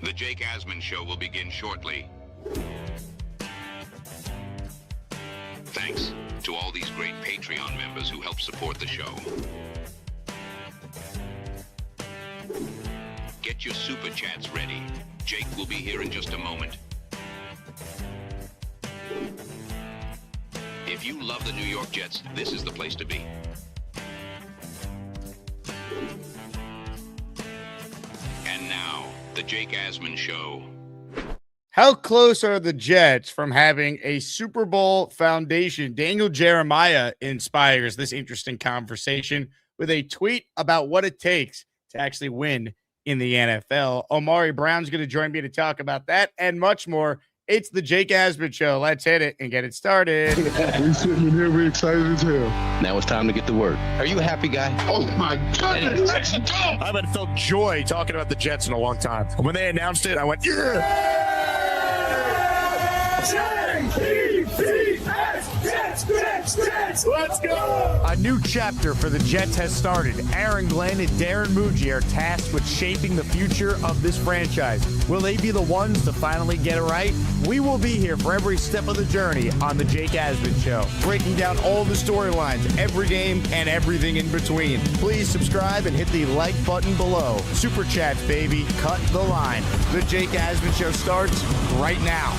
The Jake Asman Show will begin shortly. Thanks to all these great Patreon members who help support the show. Get your super chats ready. Jake will be here in just a moment. If you love the New York Jets, this is the place to be. And now, the Jake Asman Show. How close are the Jets from having a Super Bowl foundation? Daniel Jeremiah inspires this interesting conversation with a tweet about what it takes to actually win in the NFL. Omari Brown's going to join me to talk about that and much more. It's the Jake Asman Show. Let's hit it and get it started. We sitting in here, we excited as hell. Now it's time to get to work. Are you a happy guy? Oh my goodness, let's go! I haven't felt joy talking about the Jets in a long time. When they announced it, I went, yeah! Let's go! A new chapter for the Jets has started. Aaron Glenn and Darren Muji are tasked with shaping the future of this franchise. Will they be the ones to finally get it right? We will be here for every step of the journey on the Jake Asman Show, breaking down all the storylines, every game, and everything in between. Please subscribe and hit the like button below. Super chats, baby. Cut the line. The Jake Asman Show starts right now.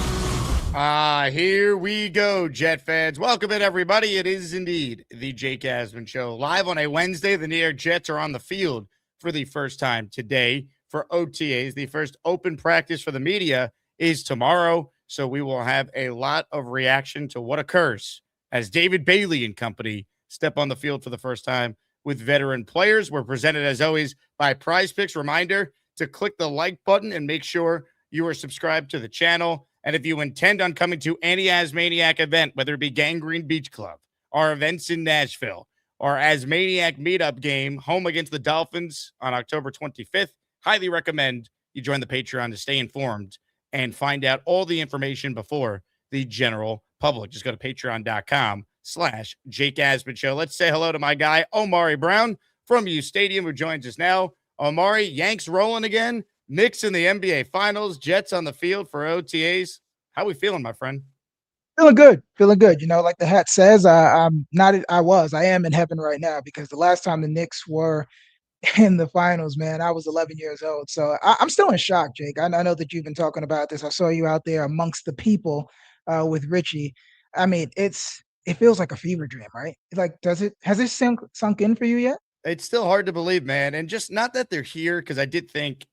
Here we go, Jet fans. Welcome in, everybody. It is indeed the Jake Asman Show. Live on a Wednesday, the New York Jets are on the field for the first time today for OTAs. The first open practice for the media is tomorrow, so we will have a lot of reaction to what occurs as David Bailey and company step on the field for the first time with veteran players. We're presented, as always, by PrizePicks. Reminder to click the like button and make sure you are subscribed to the channel. And if you intend on coming to any Asmaniac event, whether it be Gangrene Beach Club, our events in Nashville, or Asmaniac meetup game, home against the Dolphins on October 25th, highly recommend you join the Patreon to stay informed and find out all the information before the general public. Just go to patreon.com/Jake Asman Show. Let's say hello to my guy, Omari Brown from uSTADIUMS, who joins us now. Omari, Yanks rolling again. Knicks in the NBA Finals, Jets on the field for OTAs. How we feeling, my friend? Feeling good, feeling good. You know, like the hat says, I am in heaven right now because the last time the Knicks were in the finals, man, I was 11 years old. So I'm still in shock, Jake. I know that you've been talking about this. I saw you out there amongst the people with Richie. I mean, it feels like a fever dream, right? Like, has it sunk in for you yet? It's still hard to believe, man. And just not that they're here, because I did think,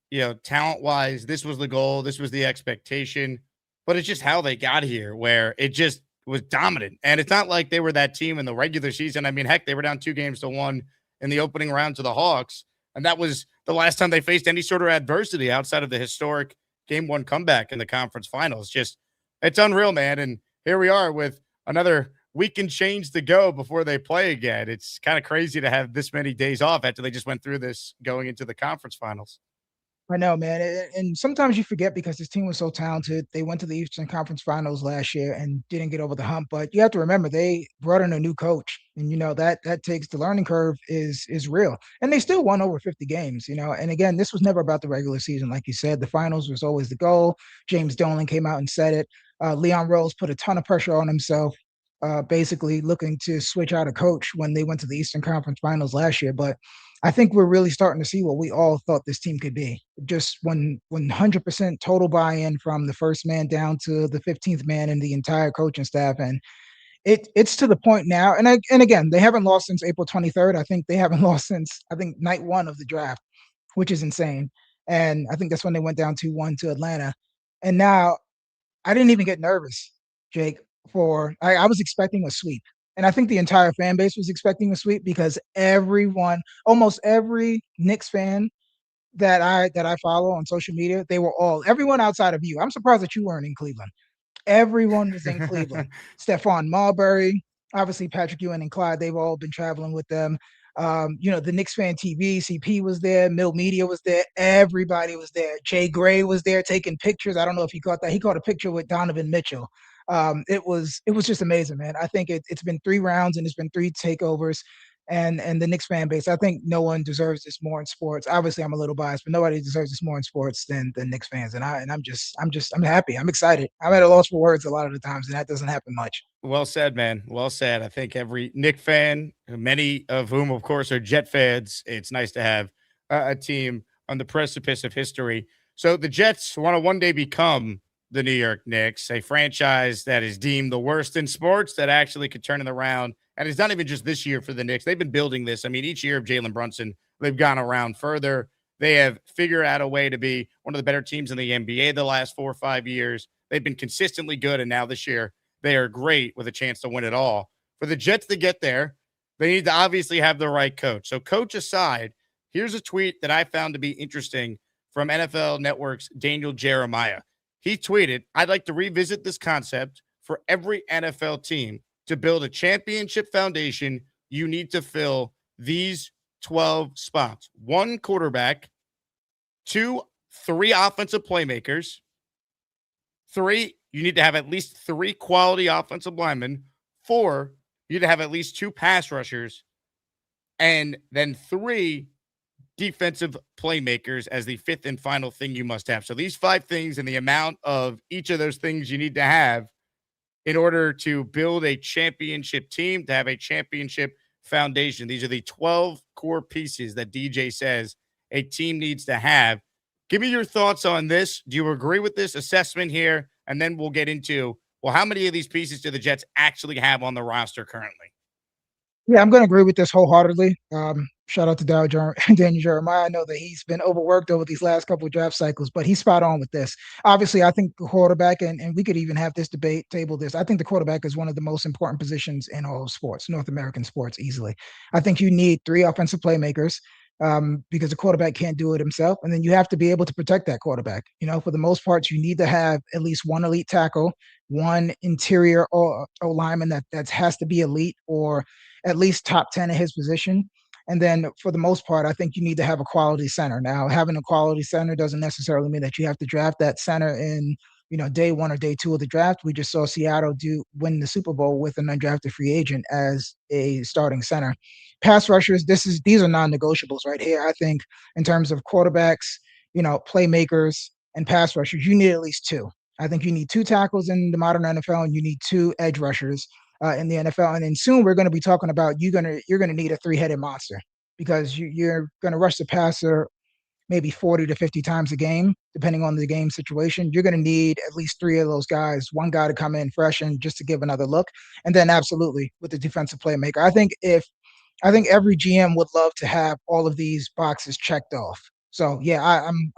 talent-wise, this was the goal, this was the expectation, but it's just how they got here, where it just was dominant. And it's not like they were that team in the regular season. I mean, heck, they were down 2-1 in the opening round to the Hawks, and that was the last time they faced any sort of adversity outside of the historic Game 1 comeback in the conference finals. Just, it's unreal, man. And here we are with another week and change to go before they play again. It's kind of crazy to have this many days off after they just went through this going into the conference finals. I know, man. And sometimes you forget because this team was so talented. They went to the Eastern Conference Finals last year and didn't get over the hump. But you have to remember, they brought in a new coach. And, that takes the learning curve is real. And they still won over 50 games, And again, this was never about the regular season. Like you said, the finals was always the goal. James Dolan came out and said it. Leon Rose put a ton of pressure on himself, basically looking to switch out a coach when they went to the Eastern Conference Finals last year. But I think we're really starting to see what we all thought this team could be. Just 100% total buy-in from the first man down to the 15th man and the entire coaching staff. And it's to the point now. And again, they haven't lost since April 23rd. I think they haven't lost since, night one of the draft, which is insane. And I think that's when they went down 2-1 to Atlanta. And now I didn't even get nervous, Jake, I was expecting a sweep. And I think the entire fan base was expecting a sweep because almost every Knicks fan that I follow on social media, everyone outside of you. I'm surprised that you weren't in Cleveland. Everyone was in Cleveland. Stephon Marbury, obviously Patrick Ewing and Clyde, they've all been traveling with them. The Knicks Fan TV, CP was there, Mill Media was there, everybody was there. Jay Gray was there taking pictures. I don't know if he caught that. He caught a picture with Donovan Mitchell. It was just amazing, man. I think it's been 3 rounds and it's been 3 takeovers. and the Knicks fan base. I think no one deserves this more in sports. Obviously, I'm a little biased, but nobody deserves this more in sports than the Knicks fans. I'm happy. I'm excited. I'm at a loss for words a lot of the times, and that doesn't happen much. Well said, man. Well said. I think every Nick fan, many of whom, of course, are Jet fans, it's nice to have a team on the precipice of history. So the Jets want to one day become the New York Knicks, a franchise that is deemed the worst in sports that actually could turn it around. And it's not even just this year for the Knicks. They've been building this. I mean, each year of Jalen Brunson, they've gone around further. They have figured out a way to be one of the better teams in the NBA the last 4 or 5 years. They've been consistently good. And now this year, they are great with a chance to win it all. For the Jets to get there, they need to obviously have the right coach. So coach aside, here's a tweet that I found to be interesting from NFL Network's Daniel Jeremiah. He tweeted, "I'd like to revisit this concept for every NFL team. To build a championship foundation, you need to fill these 12 spots. 1 quarterback, 2, 3 offensive playmakers, 3, you need to have at least 3 quality offensive linemen, 4, you need to have at least 2 pass rushers, and then 3 defensive playmakers as the 5th and final thing you must have." So these 5 things and the amount of each of those things you need to have in order to build a championship team, to have a championship foundation. These are the 12 core pieces that DJ says a team needs to have. Give me your thoughts on this. Do you agree with this assessment here? And then we'll get into, well, how many of these pieces do the Jets actually have on the roster currently? Yeah, I'm going to agree with this wholeheartedly. Shout out to Daniel Jeremiah. I know that he's been overworked over these last couple of draft cycles, but he's spot on with this. Obviously, I think the quarterback, and we could even have this debate, table this. I think the quarterback is one of the most important positions in all of sports, North American sports, easily. I think you need 3 offensive playmakers because the quarterback can't do it himself. And then you have to be able to protect that quarterback. You know, for the most part, you need to have at least 1 elite tackle, 1 interior O lineman that has to be elite or at least top 10 in his position. And then for the most part, I think you need to have a quality center. Now, having a quality center doesn't necessarily mean that you have to draft that center in, day 1 or day 2 of the draft. We just saw Seattle win the Super Bowl with an undrafted free agent as a starting center. Pass rushers, these are non-negotiables right here. I think in terms of quarterbacks, playmakers and pass rushers, you need at least 2. I think you need 2 tackles in the modern NFL, and you need 2 edge rushers in the NFL. And then soon we're going to be talking about you're going to need a 3-headed monster because you're going to rush the passer maybe 40 to 50 times a game, depending on the game situation. You're going to need at least 3 of those guys, 1 guy to come in fresh and just to give another look. And then absolutely with the defensive playmaker. I think every GM would love to have all of these boxes checked off. So yeah, I'm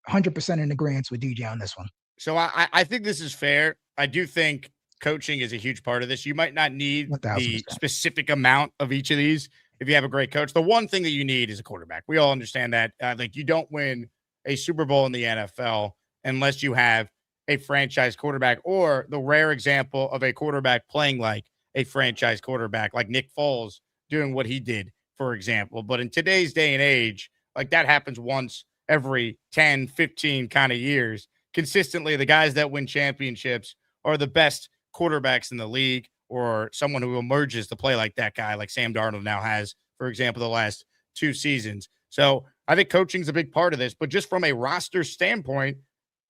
100% in agreement with DJ on this one. So I think this is fair. I do think coaching is a huge part of this. You might not need 1000%. the specific amount of each of these if you have a great coach. The one thing that you need is a quarterback. We all understand that. Like, you don't win a Super Bowl in the NFL unless you have a franchise quarterback, or the rare example of a quarterback playing like a franchise quarterback, like Nick Foles doing what he did, for example. But in today's day and age, like, that happens once every 10, 15 kind of years. Consistently, the guys that win championships are the best quarterbacks in the league, or someone who emerges to play like that guy, like Sam Darnold now has, for example, the last 2 seasons. So I think coaching is a big part of this, but just from a roster standpoint,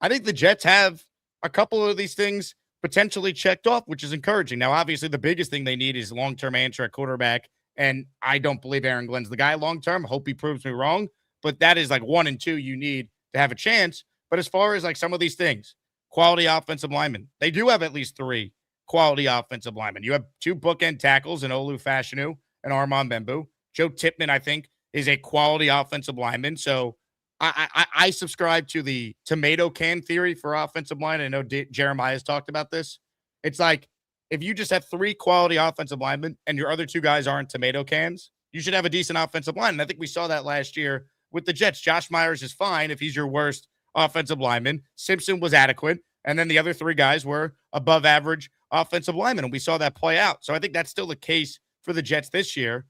I think the Jets have a couple of these things potentially checked off, which is encouraging. Now, obviously, the biggest thing they need is long-term answer at quarterback, and I don't believe Aaron Glenn's the guy long-term. Hope he proves me wrong, but that is like 1 and 2 you need to have a chance. But as far as like some of these things, quality offensive linemen, they do have at least 3 quality offensive linemen. You have 2 bookend tackles in Olu Fashanu and Armand Bembu. Joe Tippmann, I think, is a quality offensive lineman. So I subscribe to the tomato can theory for offensive line. I know Jeremiah has talked about this. It's like, if you just have 3 quality offensive linemen and your other 2 guys aren't tomato cans, you should have a decent offensive line. And I think we saw that last year with the Jets. Josh Myers is fine if he's your worst offensive lineman. Simpson was adequate. And then the other 3 guys were above average offensive linemen. And we saw that play out. So I think that's still the case for the Jets this year.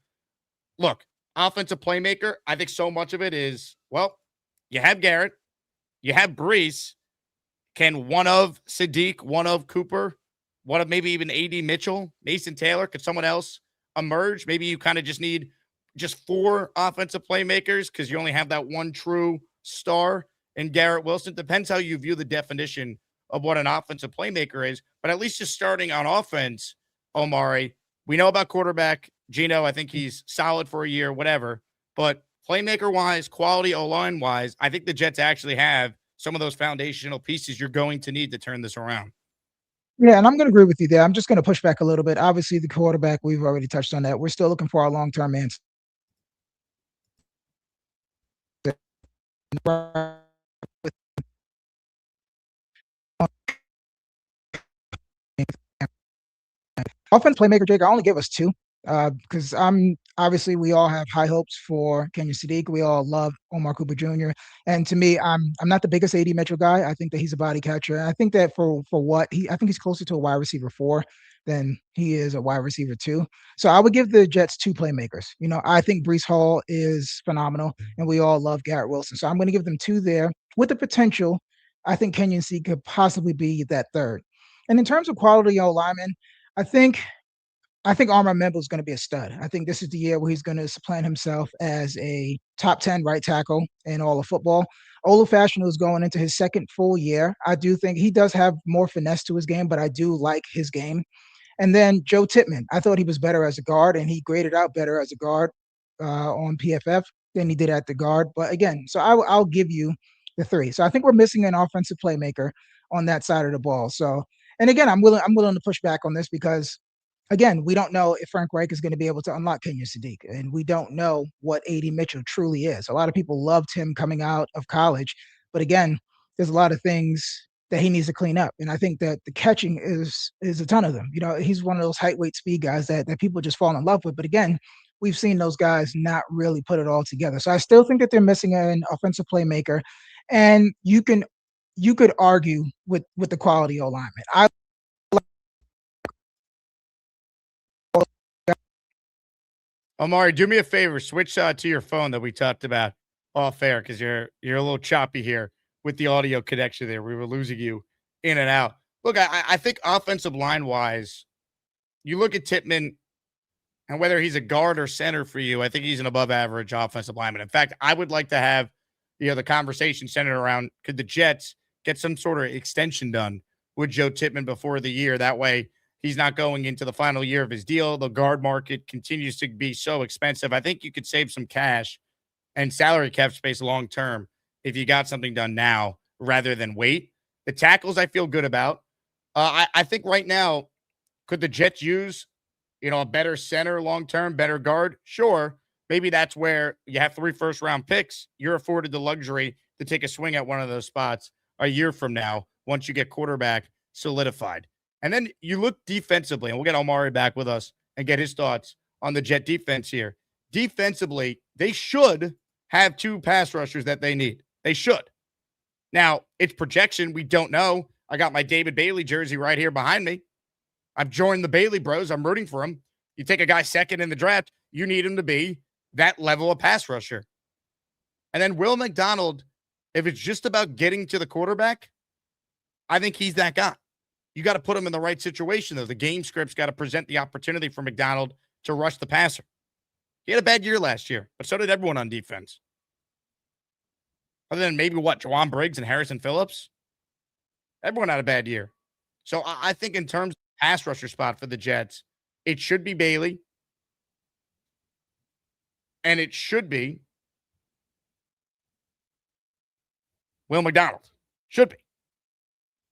Look, offensive playmaker, I think so much of it is, well, you have Garrett, you have Brees. Can one of Sadiq, one of Cooper, one of maybe even A.D. Mitchell, Mason Taylor, could someone else emerge. Maybe you kind of just need just 4 offensive playmakers because you only have that one true star in Garrett Wilson. Depends how you view the definition of what an offensive playmaker is, but at least just starting on offense, Omari, we know about quarterback Gino. I think he's solid for a year, whatever, but playmaker wise, quality O-line wise, I think the Jets actually have some of those foundational pieces you're going to need to turn this around. Yeah, and I'm going to agree with you there. I'm just going to push back a little bit. Obviously, the quarterback, we've already touched on that. We're still looking for our long-term answer. Offense playmaker, Jake, I only give us 2 because I'm obviously we all have high hopes for Kenyon Sadiq. We all love Omar Cooper Jr. And to me, I'm not the biggest AD Mitchell guy. I think that he's a body catcher. And I think that for what I think he's closer to a wide receiver 4 than he is a wide receiver 2. So I would give the Jets 2 playmakers. I think Breece Hall is phenomenal, and we all love Garrett Wilson. So I'm going to give them 2 there with the potential. I think Kenyon C could possibly be that 3rd. And in terms of quality O lineman, I think Armand Memble is going to be a stud. I think this is the year where he's going to supplant himself as a top 10 right tackle in all of football. Olu Fashanu is going into his 2nd full year. I do think he does have more finesse to his game, but I do like his game. And then Joe Tippmann, I thought he was better as a guard, and he graded out better as a guard on PFF than he did at the guard. But again, so I'll give you the 3. So I think we're missing an offensive playmaker on that side of the ball. So, and again, I'm willing to push back on this because, again, we don't know if Frank Reich is going to be able to unlock Kenyon Sadiq, and we don't know what A.D. Mitchell truly is. A lot of people loved him coming out of college, but again, there's a lot of things that he needs to clean up, and I think that the catching is a ton of them. He's one of those height, weight, speed guys that people just fall in love with, but again, we've seen those guys not really put it all together. So I still think that they're missing an offensive playmaker, and you could argue with the quality O lineman. Omari, do me a favor. Switch to your phone that we talked about off air because you're a little choppy here with the audio connection there. We were losing you in and out. Look, I think offensive line-wise, you look at Tippmann, and whether he's a guard or center for you, I think he's an above-average offensive lineman. In fact, I would like to have the conversation centered around, could the Jets get some sort of extension done with Joe Tippmann before the year? That way, he's not going into the final year of his deal. The guard market continues to be so expensive. I think you could save some cash and salary cap space long term if you got something done now rather than wait. The tackles I feel good about. I think right now, could the Jets use a better center long term, better guard? Sure. Maybe that's where you have 3 first-round picks. You're afforded the luxury to take a swing at one of those spots a year from now once you get quarterback solidified. And then you look defensively, and we'll get Omari back with us and get his thoughts on the Jet defense here. Defensively, they should have 2 pass rushers that they need. They should. Now, it's projection. We don't know. I got my David Bailey jersey right here behind me. I've joined the Bailey bros. I'm rooting for him. You take a guy 2nd in the draft, you need him to be that level of pass rusher. And then Will McDonald, if it's just about getting to the quarterback, I think he's that guy. You got to put him in the right situation, though. The game script's got to present the opportunity for McDonald to rush the passer. He had a bad year last year, but so did everyone on defense. Other than maybe Jawan Briggs and Harrison Phillips. Everyone had a bad year. So I think in terms of pass rusher spot for the Jets, it should be Bailey. And it should be Will McDonald. Should be.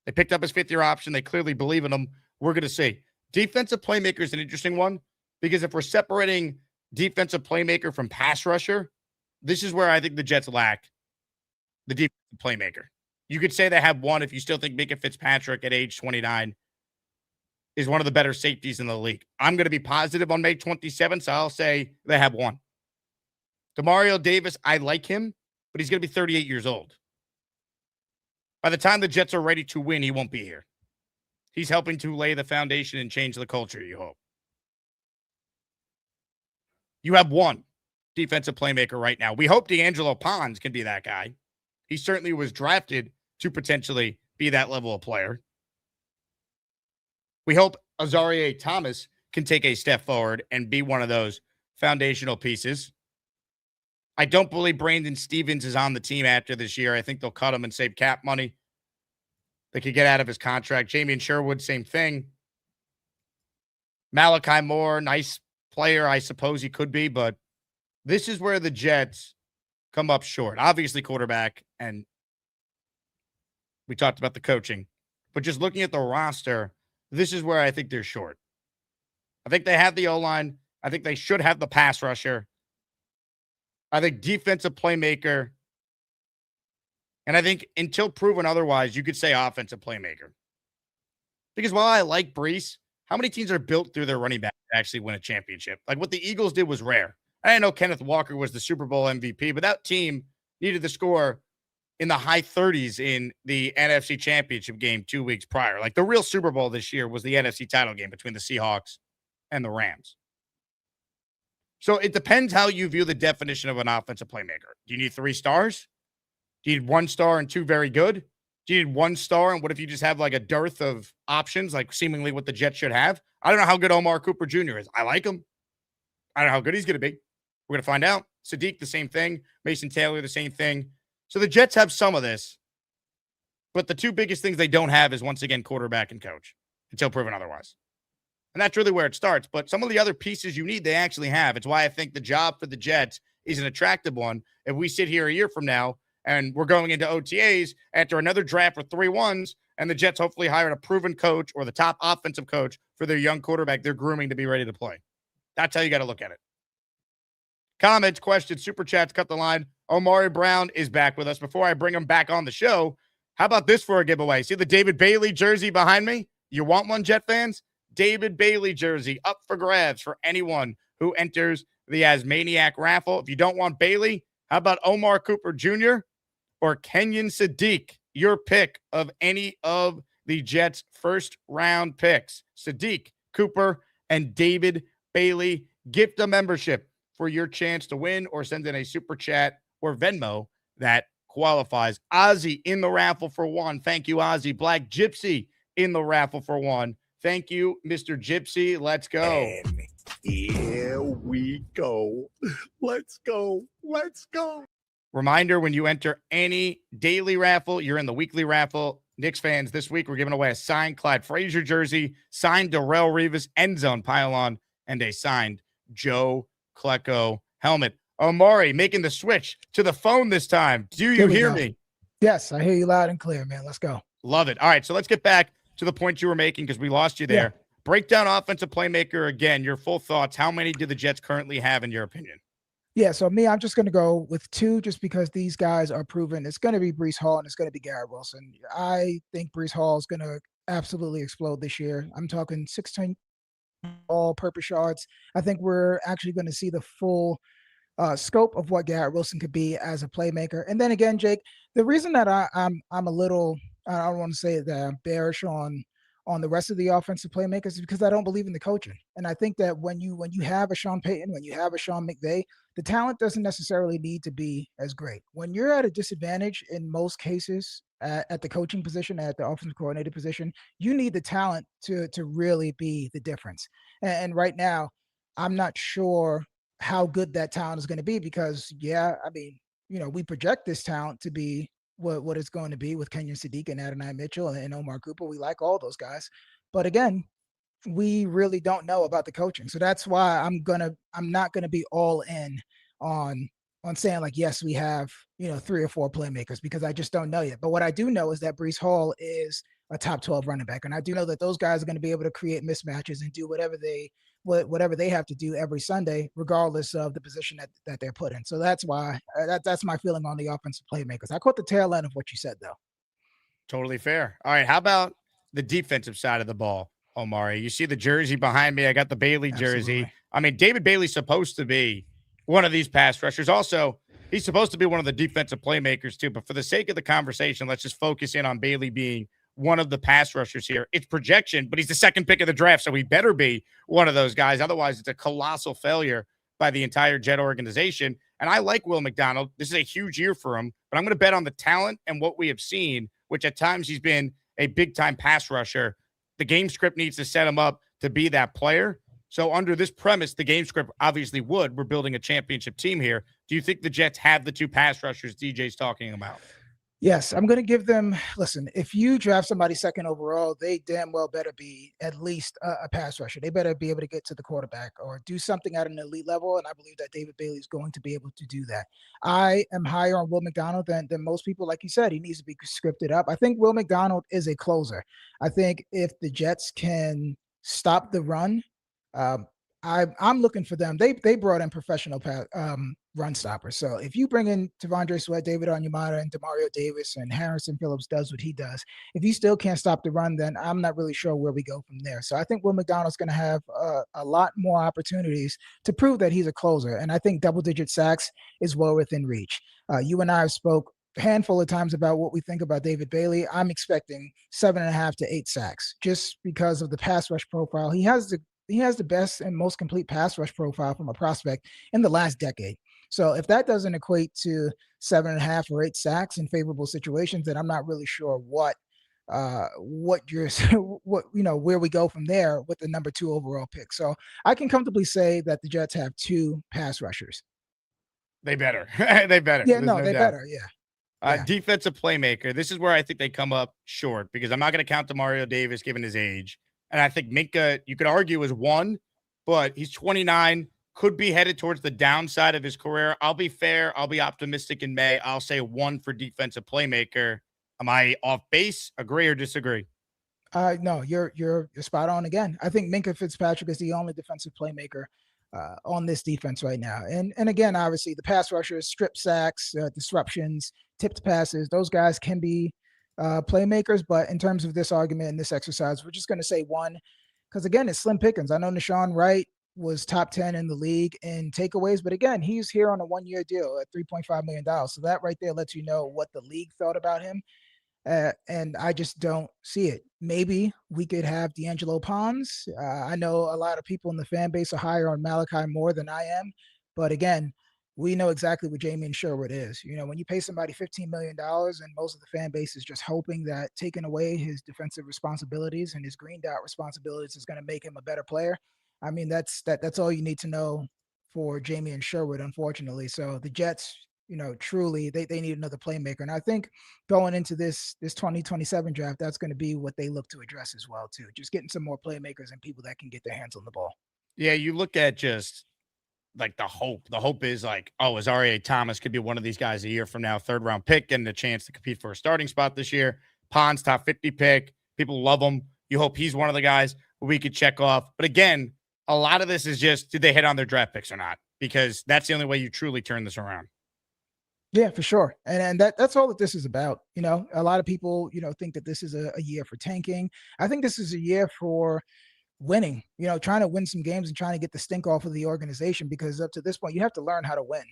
They picked up his 5th-year option. They clearly believe in him. We're going to see. Defensive playmaker is an interesting one because if we're separating defensive playmaker from pass rusher, this is where I think the Jets lack the defensive playmaker. You could say they have one if you still think Minka Fitzpatrick at age 29 is one of the better safeties in the league. I'm going to be positive on May 27th, so I'll say they have one. Demario Davis, I like him, but he's going to be 38 years old. By the time the Jets are ready to win, he won't be here. He's helping to lay the foundation and change the culture, you hope. You have one defensive playmaker right now. We hope D'Angelo Pons can be that guy. He certainly was drafted to potentially be that level of player. We hope Azarie Thomas can take a step forward and be one of those foundational pieces. I don't believe Brandon Stevens is on the team after this year. I think they'll cut him and save cap money. They could get out of his contract. Jamian Sherwood, same thing. Malachi Moore, nice player, I suppose he could be, but this is where the Jets come up short. Obviously, quarterback, and we talked about the coaching. But just looking at the roster, this is where I think they're short. I think they have the O-line. I think they should have the pass rusher. I think defensive playmaker. And I think until proven otherwise, you could say offensive playmaker. Because while I like Brees, how many teams are built through their running back to actually win a championship? Like what the Eagles did was rare. I know Kenneth Walker was the Super Bowl MVP, but that team needed to score in the high 30s in the NFC Championship game 2 weeks prior. Like the real Super Bowl this year was the NFC title game between the Seahawks and the Rams. So it depends how you view the definition of an offensive playmaker. Do you need 3 stars? Do you need 1 star and 2 very good? Do you need 1 star? And what if you just have like a dearth of options, like seemingly what the Jets should have? I don't know how good Omar Cooper Jr. is. I like him. I don't know how good he's going to be. We're going to find out. Sadiq, the same thing. Mason Taylor, the same thing. So the Jets have some of this. But the 2 biggest things they don't have is, once again, quarterback and coach until proven otherwise. And that's really where it starts. But some of the other pieces you need, they actually have. It's why I think the job for the Jets is an attractive one. If we sit here a year from now and we're going into OTAs after another draft with 3 1s, and the Jets hopefully hired a proven coach or the top offensive coach for their young quarterback they're grooming to be ready to play. That's how you got to look at it. Comments, questions, super chats, cut the line. Omari Brown is back with us. Before I bring him back on the show, how about this for a giveaway? See the David Bailey jersey behind me? You want one, Jet fans? David Bailey jersey up for grabs for anyone who enters the Asmaniac raffle. If you don't want Bailey, how about Omar Cooper Jr. or Kenyon Sadiq? Your pick of any of the Jets' first round picks. Sadiq, Cooper, and David Bailey. Gift a membership for your chance to win, or send in a super chat or Venmo that qualifies. Ozzy in the raffle for 1. Thank you, Ozzy. Black Gypsy in the raffle for 1. Thank you, Mr. Gypsy. Let's go. And here we go. Let's go. Let's go. Reminder, when you enter any daily raffle, you're in the weekly raffle. Knicks fans, this week we're giving away a signed Clyde Frazier jersey, signed Darrelle Revis end zone pylon, and a signed Joe Klecko helmet. Omari making the switch to the phone this time. Do you hear me? Yes, I hear you loud and clear, man. Let's go. Love it. All right, so let's get back to the point you were making because we lost you there. Yeah. Breakdown offensive playmaker again. Your full thoughts. How many do the Jets currently have in your opinion? Yeah, so me, I'm just going to go with 2 just because these guys are proven. It's going to be Breece Hall and it's going to be Garrett Wilson. I think Breece Hall is going to absolutely explode this year. I'm talking 16 all-purpose yards. I think we're actually going to see the full scope of what Garrett Wilson could be as a playmaker. And then again, Jake, the reason that I'm a little, I don't want to say that I'm bearish on the rest of the offensive playmakers is because I don't believe in the coaching. And I think that when you have a Sean Payton, when you have a Sean McVay, the talent doesn't necessarily need to be as great. When you're at a disadvantage in most cases at the coaching position, at the offensive coordinator position, you need the talent to really be the difference. And right now, I'm not sure how good that talent is going to be because, yeah, I mean, we project this talent to be what it's going to be with Kenyon Sadiq and Adonai Mitchell and Omar Cooper. We like all those guys. But again, we really don't know about the coaching. So that's why I'm not going to be all in on saying like, yes, we have, 3 or 4 playmakers because I just don't know yet. But what I do know is that Breece Hall is a top 12 running back. And I do know that those guys are going to be able to create mismatches and do whatever they have to do every Sunday, regardless of the position that they're put in. So that's why that's my feeling on the offensive playmakers. I caught the tail end of what you said, though. Totally fair. All right. How about the defensive side of the ball, Omari? You see the jersey behind me. I got the Bailey jersey. Absolutely. I mean, David Bailey's supposed to be one of these pass rushers. Also, he's supposed to be one of the defensive playmakers too. But for the sake of the conversation, let's just focus in on Bailey being one of the pass rushers here. It's projection, but he's the 2nd pick of the draft, so he better be one of those guys. Otherwise, it's a colossal failure by the entire Jet organization. And I like Will McDonald. This is a huge year for him, but I'm going to bet on the talent and what we have seen, which at times he's been a big-time pass rusher. The game script needs to set him up to be that player. So under this premise, the game script obviously would. We're building a championship team here. Do you think the Jets have the 2 pass rushers DJ's talking about? Yes, I'm going to give them. Listen, if you draft somebody second overall, they damn well better be at least a pass rusher. They better be able to get to the quarterback or do something at an elite level. And I believe that David Bailey is going to be able to do that. I am higher on Will McDonald than most people. Like you said, he needs to be scripted up. I think Will McDonald is a closer. I think if the Jets can stop the run, I'm looking for them. They brought in professional run stoppers. So if you bring in Tavondre Sweat, David Onyemata, and Demario Davis, and Harrison Phillips does what he does, if you still can't stop the run, then I'm not really sure where we go from there. So I think Will McDonald's going to have a lot more opportunities to prove that he's a closer. And I think double-digit sacks is well within reach. You and I have spoke a handful of times about what we think about David Bailey. I'm expecting 7.5 to 8 sacks just because of the pass rush profile. He has the best and most complete pass rush profile from a prospect in the last decade. So if that doesn't equate to 7.5 or 8 sacks in favorable situations, then I'm not really sure what where we go from there with the number 2 overall pick. So I can comfortably say that the Jets have 2 pass rushers. They better. They better. Yeah, they better. Yeah. Defensive playmaker. This is where I think they come up short because I'm not going to count Demario Davis given his age. And I think Minka, you could argue, is 1, but he's 29, could be headed towards the downside of his career. I'll be fair. I'll be optimistic in May. I'll say 1 for defensive playmaker. Am I off base? Agree or disagree? No, you're spot on again. I think Minka Fitzpatrick is the only defensive playmaker on this defense right now. And again, obviously, the pass rushers, strip sacks, disruptions, tipped passes, those guys can be playmakers. But in terms of this argument and this exercise, we're just going to say 1 because, again, it's slim pickings. I know Nashawn Wright was top 10 in the league in takeaways, but again, he's here on a 1-year deal at $3.5 million. So that right there lets you know what the league thought about him. And I just don't see it. Maybe we could have D'Angelo Pons. I know a lot of people in the fan base are higher on Malachi more than I am. But again, we know exactly what Jamie Sherwood is. You know, when you pay somebody $15 million and most of the fan base is just hoping that taking away his defensive responsibilities and his green dot responsibilities is going to make him a better player. I mean, that's all you need to know for Jamie Sherwood, unfortunately. So the Jets, you know, truly they need another playmaker. And I think going into this 2027 draft, that's going to be what they look to address as well, too. Just getting some more playmakers and people that can get their hands on the ball. Yeah, you look at just like the hope. The hope is like, oh, Azareye'h Thomas could be one of these guys a year from now, 3rd round pick, getting a chance to compete for a starting spot this year. Pons, top 50 pick. People love him. You hope he's one of the guys we could check off. But again, a lot of this is just, did they hit on their draft picks or not? Because that's the only way you truly turn this around. Yeah, for sure. And that's all that this is about. You know, a lot of people, you know, think that this is a year for tanking. I think this is a year for winning, you know, trying to win some games and trying to get the stink off of the organization, because up to this point, you have to learn how to win.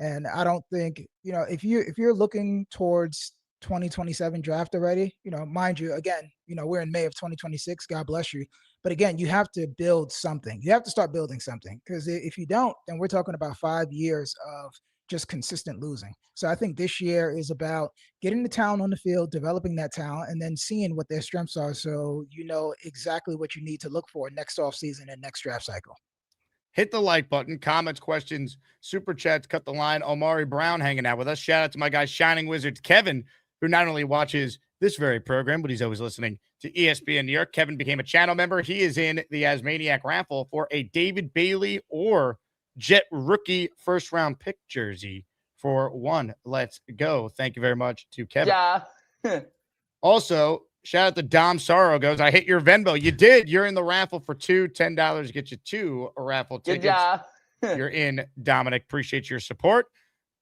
And I don't think, you know, if you're looking towards 2027 draft already, you know, mind you, again, you know, we're in May of 2026. God bless you. But again, you have to build something. You have to start building something, because if you don't, then we're talking about 5 years of just consistent losing. So I think this year is about getting the talent on the field, developing that talent, and then seeing what their strengths are, so you know exactly what you need to look for next offseason and next draft cycle. Hit the like button, comments, questions, super chats, cut the line. Omari Brown hanging out with us. Shout out to my guy, Shining Wizards, Kevin, who not only watches this very program, but he's always listening to ESPN New York. Kevin became a channel member. He is in the Asmaniac raffle for a David Bailey or Jet rookie 1st round pick jersey for 1. Let's go. Thank you very much to Kevin. Yeah. Also, shout out to Dom Sorrow goes, I hit your Venmo. You did. You're in the raffle for $10 get you 2 raffle tickets. Good job. You're in, Dominic. Appreciate your support.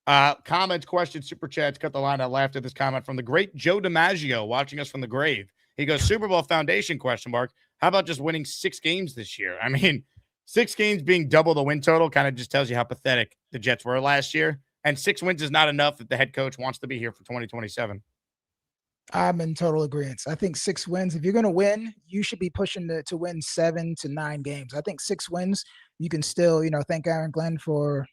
Comments, questions, super chats. Cut the line. I laughed at this comment from the great Joe DiMaggio watching us from the grave. He goes, Super Bowl foundation, ? How about just winning 6 games this year? I mean, 6 games being double the win total kind of just tells you how pathetic the Jets were last year. And 6 wins is not enough if the head coach wants to be here for 2027. I'm in total agreement. I think 6 wins, if you're going to win, you should be pushing to win 7 to 9 games. I think 6 wins, you can still, you know, thank Aaron Glenn for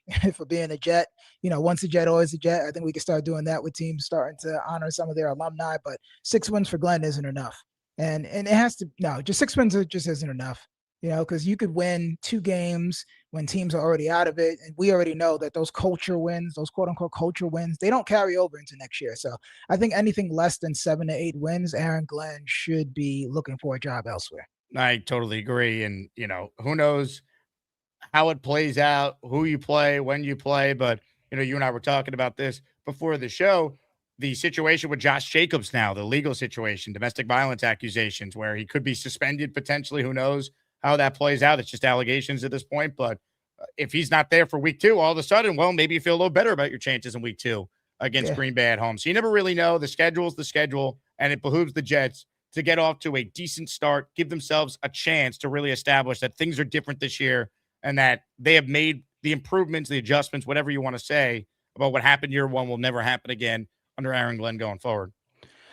being a Jet. You know, once a Jet, always a Jet. I think we can start doing that with teams starting to honor some of their alumni. But 6 wins for Glenn isn't enough. And it has to, no, just 6 wins just isn't enough. because you could win 2 games when teams are already out of it. And we already know that those culture wins, those quote unquote culture wins, they don't carry over into next year. So I think anything less than 7 to 8 wins, Aaron Glenn should be looking for a job elsewhere. I totally agree. And, who knows how it plays out, who you play, when you play. But, you and I were talking about this before the show. The situation with Josh Jacobs now, the legal situation, domestic violence accusations, where he could be suspended potentially. Who knows how that plays out? It's just allegations at this point. But if he's not there for week 2, all of a sudden, well, maybe you feel a little better about your chances in week 2 against Green Bay at home. So you never really know. The schedule's the schedule, and it behooves the Jets to get off to a decent start, give themselves a chance to really establish that things are different this year and that they have made the improvements, the adjustments, whatever you want to say about what happened year 1 will never happen again under Aaron Glenn going forward.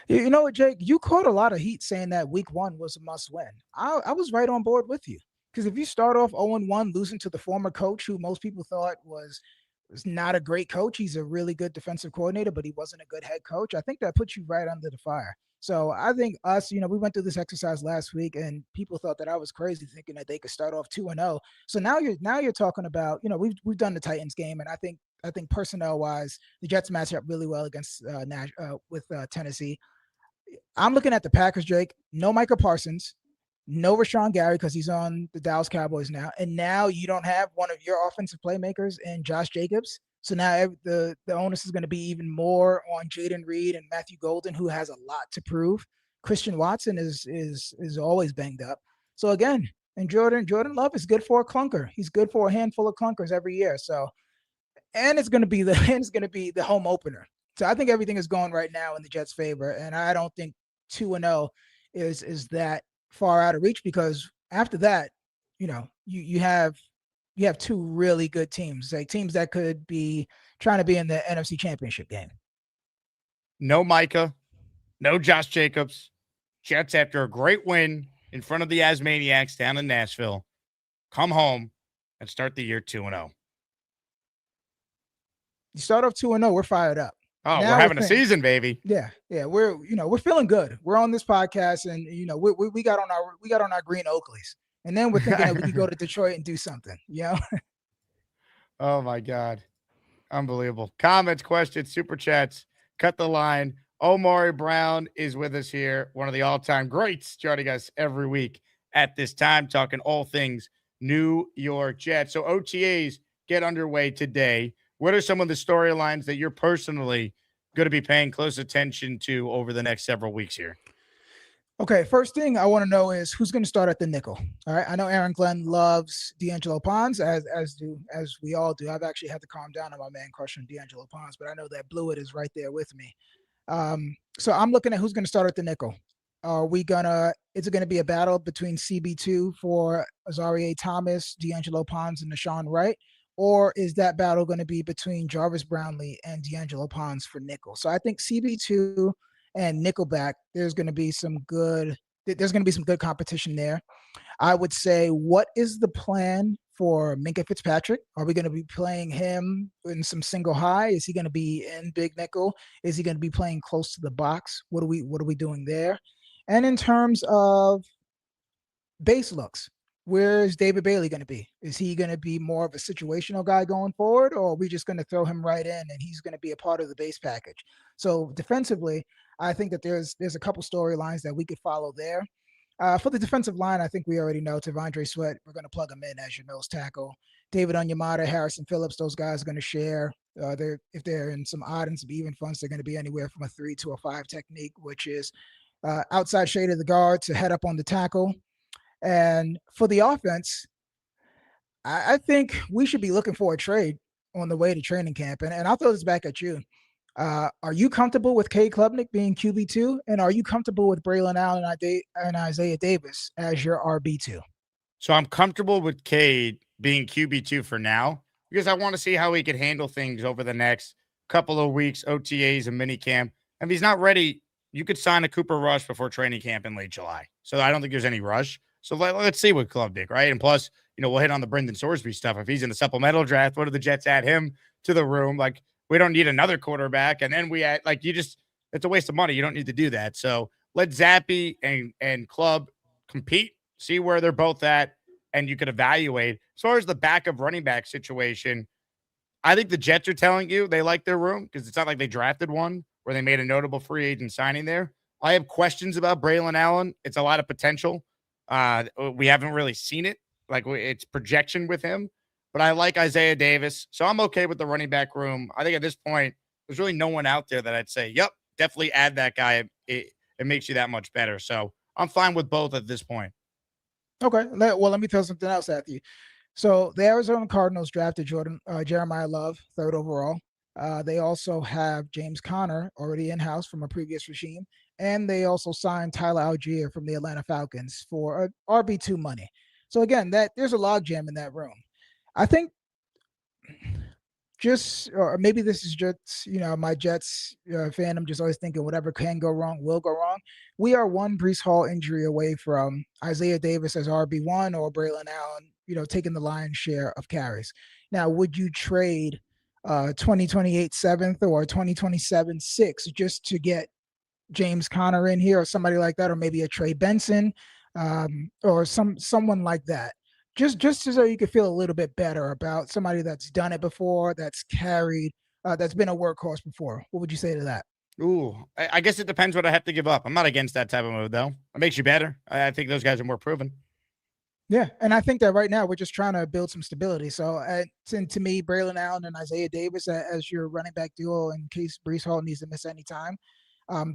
You know what, Jake? You caught a lot of heat saying that week 1 was a must win. I was right on board with you, because if you start off 0-1 losing to the former coach who most people thought was not a great coach, he's a really good defensive coordinator, but he wasn't a good head coach, I think that puts you right under the fire. So I think us, we went through this exercise last week and people thought that I was crazy thinking that they could start off 2-0. So now you're talking about, we've done the Titans game, and I think personnel wise, the Jets match up really well against with Tennessee. I'm looking at the Packers, Jake. No Micah Parsons, no Rashawn Gary because he's on the Dallas Cowboys now, and now you don't have one of your offensive playmakers in Josh Jacobs. So now the onus is going to be even more on Jaden Reed and Matthew Golden, who has a lot to prove. Christian Watson is always banged up. So again, and Jordan Love is good for a clunker. He's good for a handful of clunkers every year. So, and it's going to be the home opener. So I think everything is going right now in the Jets' favor, and I don't think 2-0 is that far out of reach, because after that, you have 2 really good teams, like teams that could be trying to be in the NFC Championship game. No Micah, no Josh Jacobs. Jets, after a great win in front of the Asmaniacs down in Nashville, come home and start the year 2-0. You start off 2-0, we're fired up. Oh, now we're having a season, baby. Yeah. We're feeling good. We're on this podcast, and we got on our green Oakleys, and then we're thinking that we could go to Detroit and do something. Oh my God, unbelievable! Comments, questions, super chats. Cut the line. Omari Brown is with us here, one of the all-time greats, joining us every week at this time, talking all things New York Jets. So OTAs get underway today. What are some of the storylines that you're personally going to be paying close attention to over the next several weeks here? Okay, first thing I want to know is who's going to start at the nickel. All right, I know Aaron Glenn loves D'Angelo Pons, as we all do. I've actually had to calm down on my man crush on D'Angelo Pons, but I know that Blewett is right there with me. So I'm looking at who's going to start at the nickel. Is it going to be a battle between CB2 for Azareye'h Thomas, D'Angelo Pons, and Nashawn Wright? Or is that battle going to be between Jarvis Brownlee and D'Angelo Pons for nickel? So I think CB2 and Nickelback, there's going to be some good competition there. I would say, what is the plan for Minkah Fitzpatrick? Are we going to be playing him in some single high? Is he going to be in big nickel? Is he going to be playing close to the box? What are we doing there? And in terms of base looks, where is David Bailey going to be? Is he going to be more of a situational guy going forward, or are we just going to throw him right in and he's going to be a part of the base package? So defensively, I think that there's a couple storylines that we could follow there. For the defensive line, I think we already know T'Vondre Sweat, we're going to plug him in as your nose tackle. David Onyemata, Harrison Phillips, those guys are going to share. If they're in some odd and some even fronts, they're going to be anywhere from a 3 to a 5 technique, which is outside shade of the guard to head up on the tackle. And for the offense, I think we should be looking for a trade on the way to training camp. And I'll throw this back at you. Are you comfortable with Cade Klubnik being QB2? And are you comfortable with Braylon Allen and Isaiah Davis as your RB2? So I'm comfortable with Cade being QB2 for now, because I want to see how he can handle things over the next couple of weeks, OTAs and minicamp. If he's not ready, you could sign a Cooper Rush before training camp in late July. So I don't think there's any rush. So let's see what Klubnik, right? And plus, we'll hit on the Brendan Sorsby stuff. If he's in the supplemental draft, what do the Jets add him to the room? Like, we don't need another quarterback. And then we add, it's a waste of money. You don't need to do that. So let Zappy and Club compete, see where they're both at, and you could evaluate. As far as the backup running back situation, I think the Jets are telling you they like their room because it's not like they drafted one where they made a notable free agent signing there. I have questions about Braylon Allen. It's a lot of potential. We haven't really seen it. Like it's projection with him, but I like Isaiah Davis. So I'm okay with the running back room. I think at this point, there's really no one out there that I'd say, yep, definitely add that guy. It makes you that much better. So I'm fine with both at this point. Okay. Well, let me tell something else at you. So the Arizona Cardinals drafted Jeremiah Love, 3rd overall. They also have James Conner already in-house from a previous regime. And they also signed Tyler Algier from the Atlanta Falcons for RB2 money. So again, there's a logjam in that room. I think or maybe this is just, my Jets fan. I'm just always thinking whatever can go wrong will go wrong. We are one Breece Hall injury away from Isaiah Davis as RB1 or Braylon Allen, taking the lion's share of carries. Now, would you trade 2028 7th or 2027 6th just to get James Conner in here or somebody like that, or maybe a Trey Benson or someone like that? Just so you could feel a little bit better about somebody that's done it before, that's carried, that's been a workhorse before. What would you say to that? Ooh, I guess it depends what I have to give up. I'm not against that type of move, though. It makes you better. I think those guys are more proven. Yeah, and I think that right now we're just trying to build some stability. So to me, Braylon Allen and Isaiah Davis as your running back duo in case Breece Hall needs to miss any time,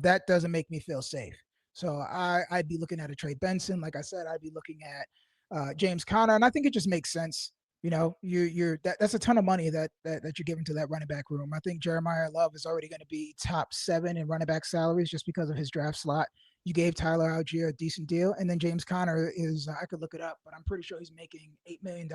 that doesn't make me feel safe. So I'd be looking at a Trey Benson. Like I said, I'd be looking at James Conner, and I think it just makes sense. That's a ton of money that you're giving to that running back room. I think Jeremiah Love is already going to be top 7 in running back salaries just because of his draft slot. You gave Tyler Algier a decent deal, and then James Conner is I could look it up, but I'm pretty sure he's making $8 million.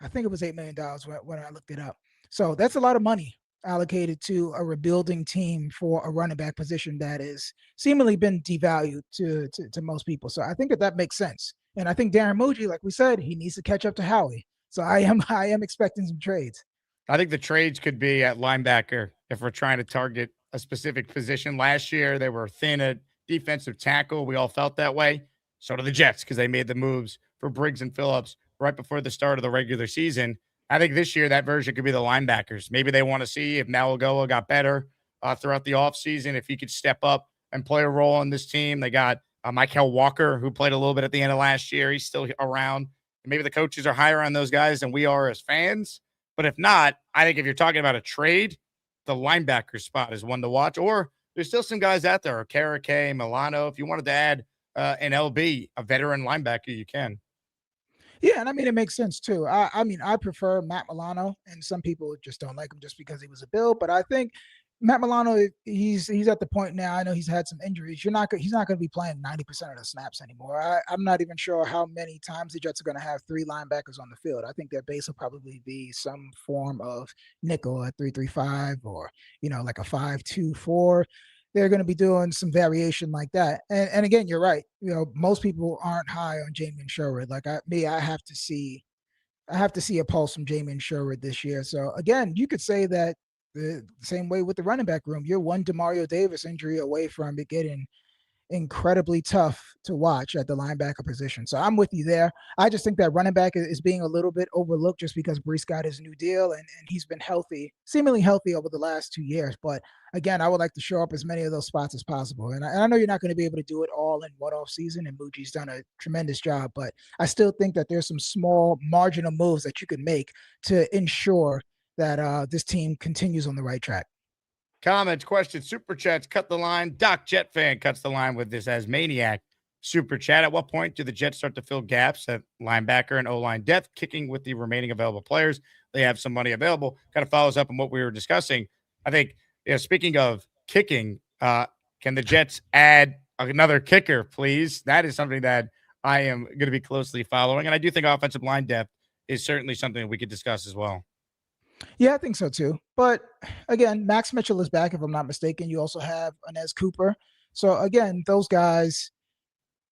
I think it was $8 million when I looked it up. So that's a lot of money allocated to a rebuilding team for a running back position that is seemingly been devalued to most people. So I think that makes sense. And I think Darren Mooney, like we said, he needs to catch up to Howie. So I am expecting some trades. I think the trades could be at linebacker if we're trying to target a specific position. Last year, they were thin at defensive tackle. We all felt that way. So do the Jets because they made the moves for Briggs and Phillips right before the start of the regular season. I think this year that version could be the linebackers. Maybe they want to see if Malagoa got better throughout the offseason, if he could step up and play a role on this team. They got Michael Walker, who played a little bit at the end of last year. He's still around. Maybe the coaches are higher on those guys than we are as fans. But if not, I think if you're talking about a trade, the linebacker spot is one to watch. Or there's still some guys out there, Karake, Milano. If you wanted to add an LB, a veteran linebacker, you can. Yeah, and I mean, it makes sense too. I prefer Matt Milano, and some people just don't like him just because he was a Bill. But I think Matt Milano, he's at the point now. I know he's had some injuries. He's not going to be playing 90% of the snaps anymore. I'm not even sure how many times the Jets are going to have 3 linebackers on the field. I think their base will probably be some form of nickel at 3-3-5 or like a 5-2-4. They're going to be doing some variation like that. And again, you're right. Most people aren't high on Jamin Sherwood. Like I have to see a pulse from Jamin Sherwood this year. So again, you could say that the same way with the running back room. You're one Demario Davis injury away from it getting incredibly tough to watch at the linebacker position. So I'm with you there. I just think that running back is being a little bit overlooked just because Breece got his new deal and he's been seemingly healthy over the last 2 years. But again, I would like to show up as many of those spots as possible. And I know you're not going to be able to do it all in one off season, and Muji's done a tremendous job, but I still think that there's some small marginal moves that you could make to ensure that this team continues on the right track. Comments, questions, super chats, cut the line. Doc Jet fan cuts the line with this as Maniac super chat. At what point do the Jets start to fill gaps at linebacker and O-line depth, kicking with the remaining available players? They have some money available. Kind of follows up on what we were discussing. I think, speaking of kicking, can the Jets add another kicker, please? That is something that I am going to be closely following. And I do think offensive line depth is certainly something that we could discuss as well. Yeah, I think so too. But again, Max Mitchell is back, if I'm not mistaken. You also have Inez Cooper. So again, those guys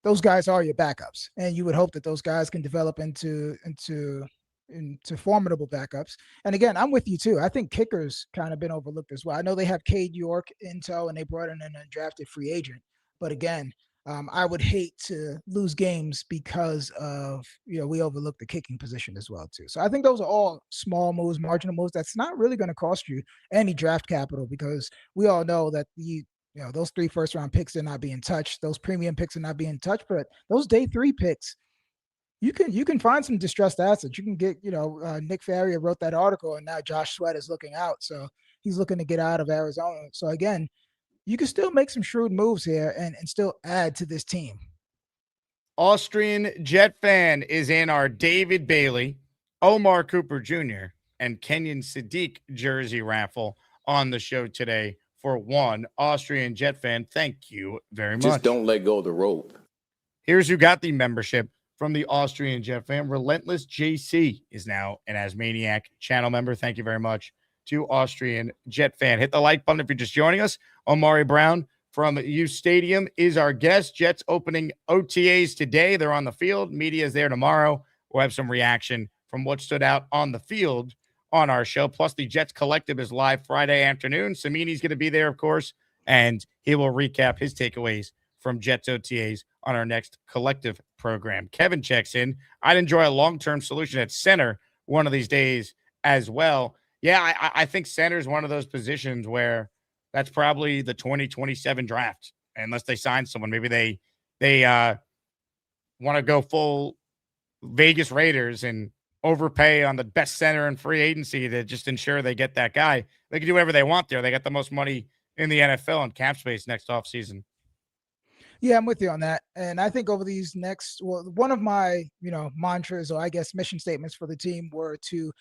are your backups, and you would hope that those guys can develop into formidable backups. And again, I'm with you too. I think kickers kind of been overlooked as well. I know they have Cade York in tow, and they brought in an undrafted free agent. But again, I would hate to lose games because of, we overlooked the kicking position as well too. So I think those are all small moves, marginal moves. That's not really going to cost you any draft capital, because we all know that those 3 first-round picks are not being touched. Those premium picks are not being touched. But those day 3 picks, you can find some distressed assets. You can get, Nick Farrier wrote that article, and now Josh Sweat is looking out. So he's looking to get out of Arizona. So again, you can still make some shrewd moves here and still add to this team. Austrian Jet fan is in our David Bailey, Omar Cooper Jr., and Kenyon Sadiq jersey raffle on the show today for one Austrian Jet fan. Thank you very much. Just don't let go of the rope. Here's who got the membership from the Austrian Jet fan. Relentless JC is now an Asmaniac channel member. Thank you very much to Austrian Jet fan. Hit the like button if you're just joining us. Omari Brown from uSTADIUM is our guest. Jets opening OTAs today. They're on the field. Media is there tomorrow. We'll have some reaction from what stood out on the field on our show. Plus, the Jets Collective is live Friday afternoon. Samini's going to be there, of course, and he will recap his takeaways from Jets OTAs on our next Collective program. Kevin checks in. I'd enjoy a long-term solution at center one of these days as well. Yeah, I think center is one of those positions where that's probably the 2027 draft, unless they sign someone. Maybe they want to go full Vegas Raiders and overpay on the best center in free agency to just ensure they get that guy. They can do whatever they want there. They got the most money in the NFL in cap space next offseason. Yeah, I'm with you on that. And I think over these one of my, mantras, or I guess mission statements for the team, were to,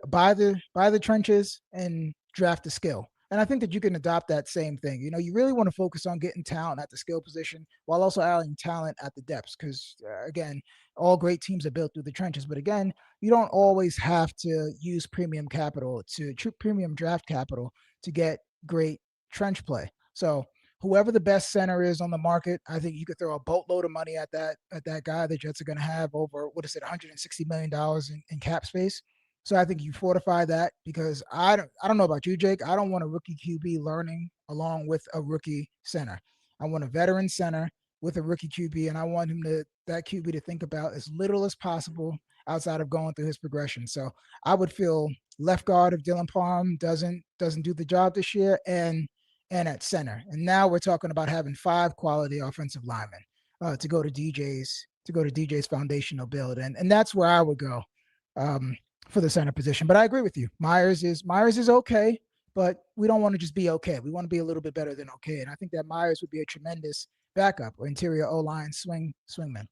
buy the trenches and draft the skill. And I think that you can adopt that same thing. You really want to focus on getting talent at the skill position while also adding talent at the depths. Because again, all great teams are built through the trenches. But again, you don't always have to use premium draft capital to get great trench play. So whoever the best center is on the market, I think you could throw a boatload of money at that guy. The Jets are going to have over, $160 million in cap space. So I think you fortify that, because I don't know about you, Jake. I don't want a rookie QB learning along with a rookie center. I want a veteran center with a rookie QB, and I want that QB to think about as little as possible outside of going through his progression. So I would feel left guard if Dylan Palm doesn't do the job this year, and at center. And now we're talking about having 5 quality offensive linemen to go to DJ's foundational build. And that's where I would go for the center position. But I agree with you. Myers is okay, but we don't want to just be okay. We want to be a little bit better than okay. And I think that Myers would be a tremendous backup or interior O-line swingman. I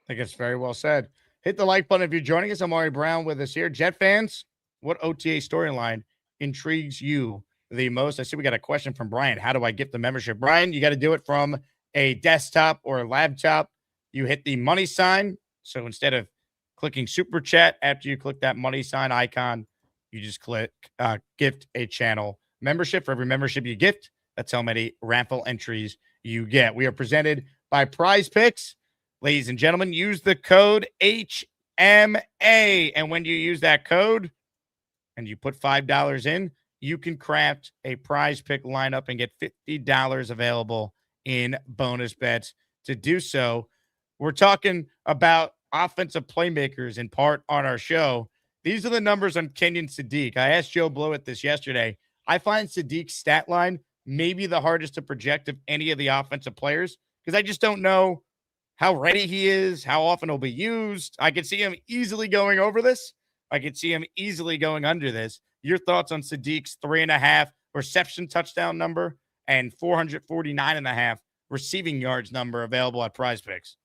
think it's very well said. Hit the like button if you're joining us. Omari Brown with us here. Jet fans, what OTA storyline intrigues you the most? I see we got a question from Brian. How do I get the membership? Brian, you got to do it from a desktop or a laptop. You hit the money sign. So instead of clicking super chat, after you click that money sign icon, you just click gift a channel membership. For every membership you gift, that's how many raffle entries you get. We are presented by PrizePicks. Ladies and gentlemen, use the code HMA. And when you use that code and you put $5 in, you can craft a prize pick lineup and get $50 available in bonus bets. To do so, we're talking about offensive playmakers in part on our show. These are the numbers on Kenyon Sadiq. I asked Joe Blowett this yesterday. I find Sadiq's stat line maybe the hardest to project of any of the offensive players, because I just don't know how ready he is, how often he'll be used. I could see him easily going over this. I could see him easily going under this. Your thoughts on Sadiq's 3.5 reception touchdown number and 449.5 receiving yards number available at PrizePicks?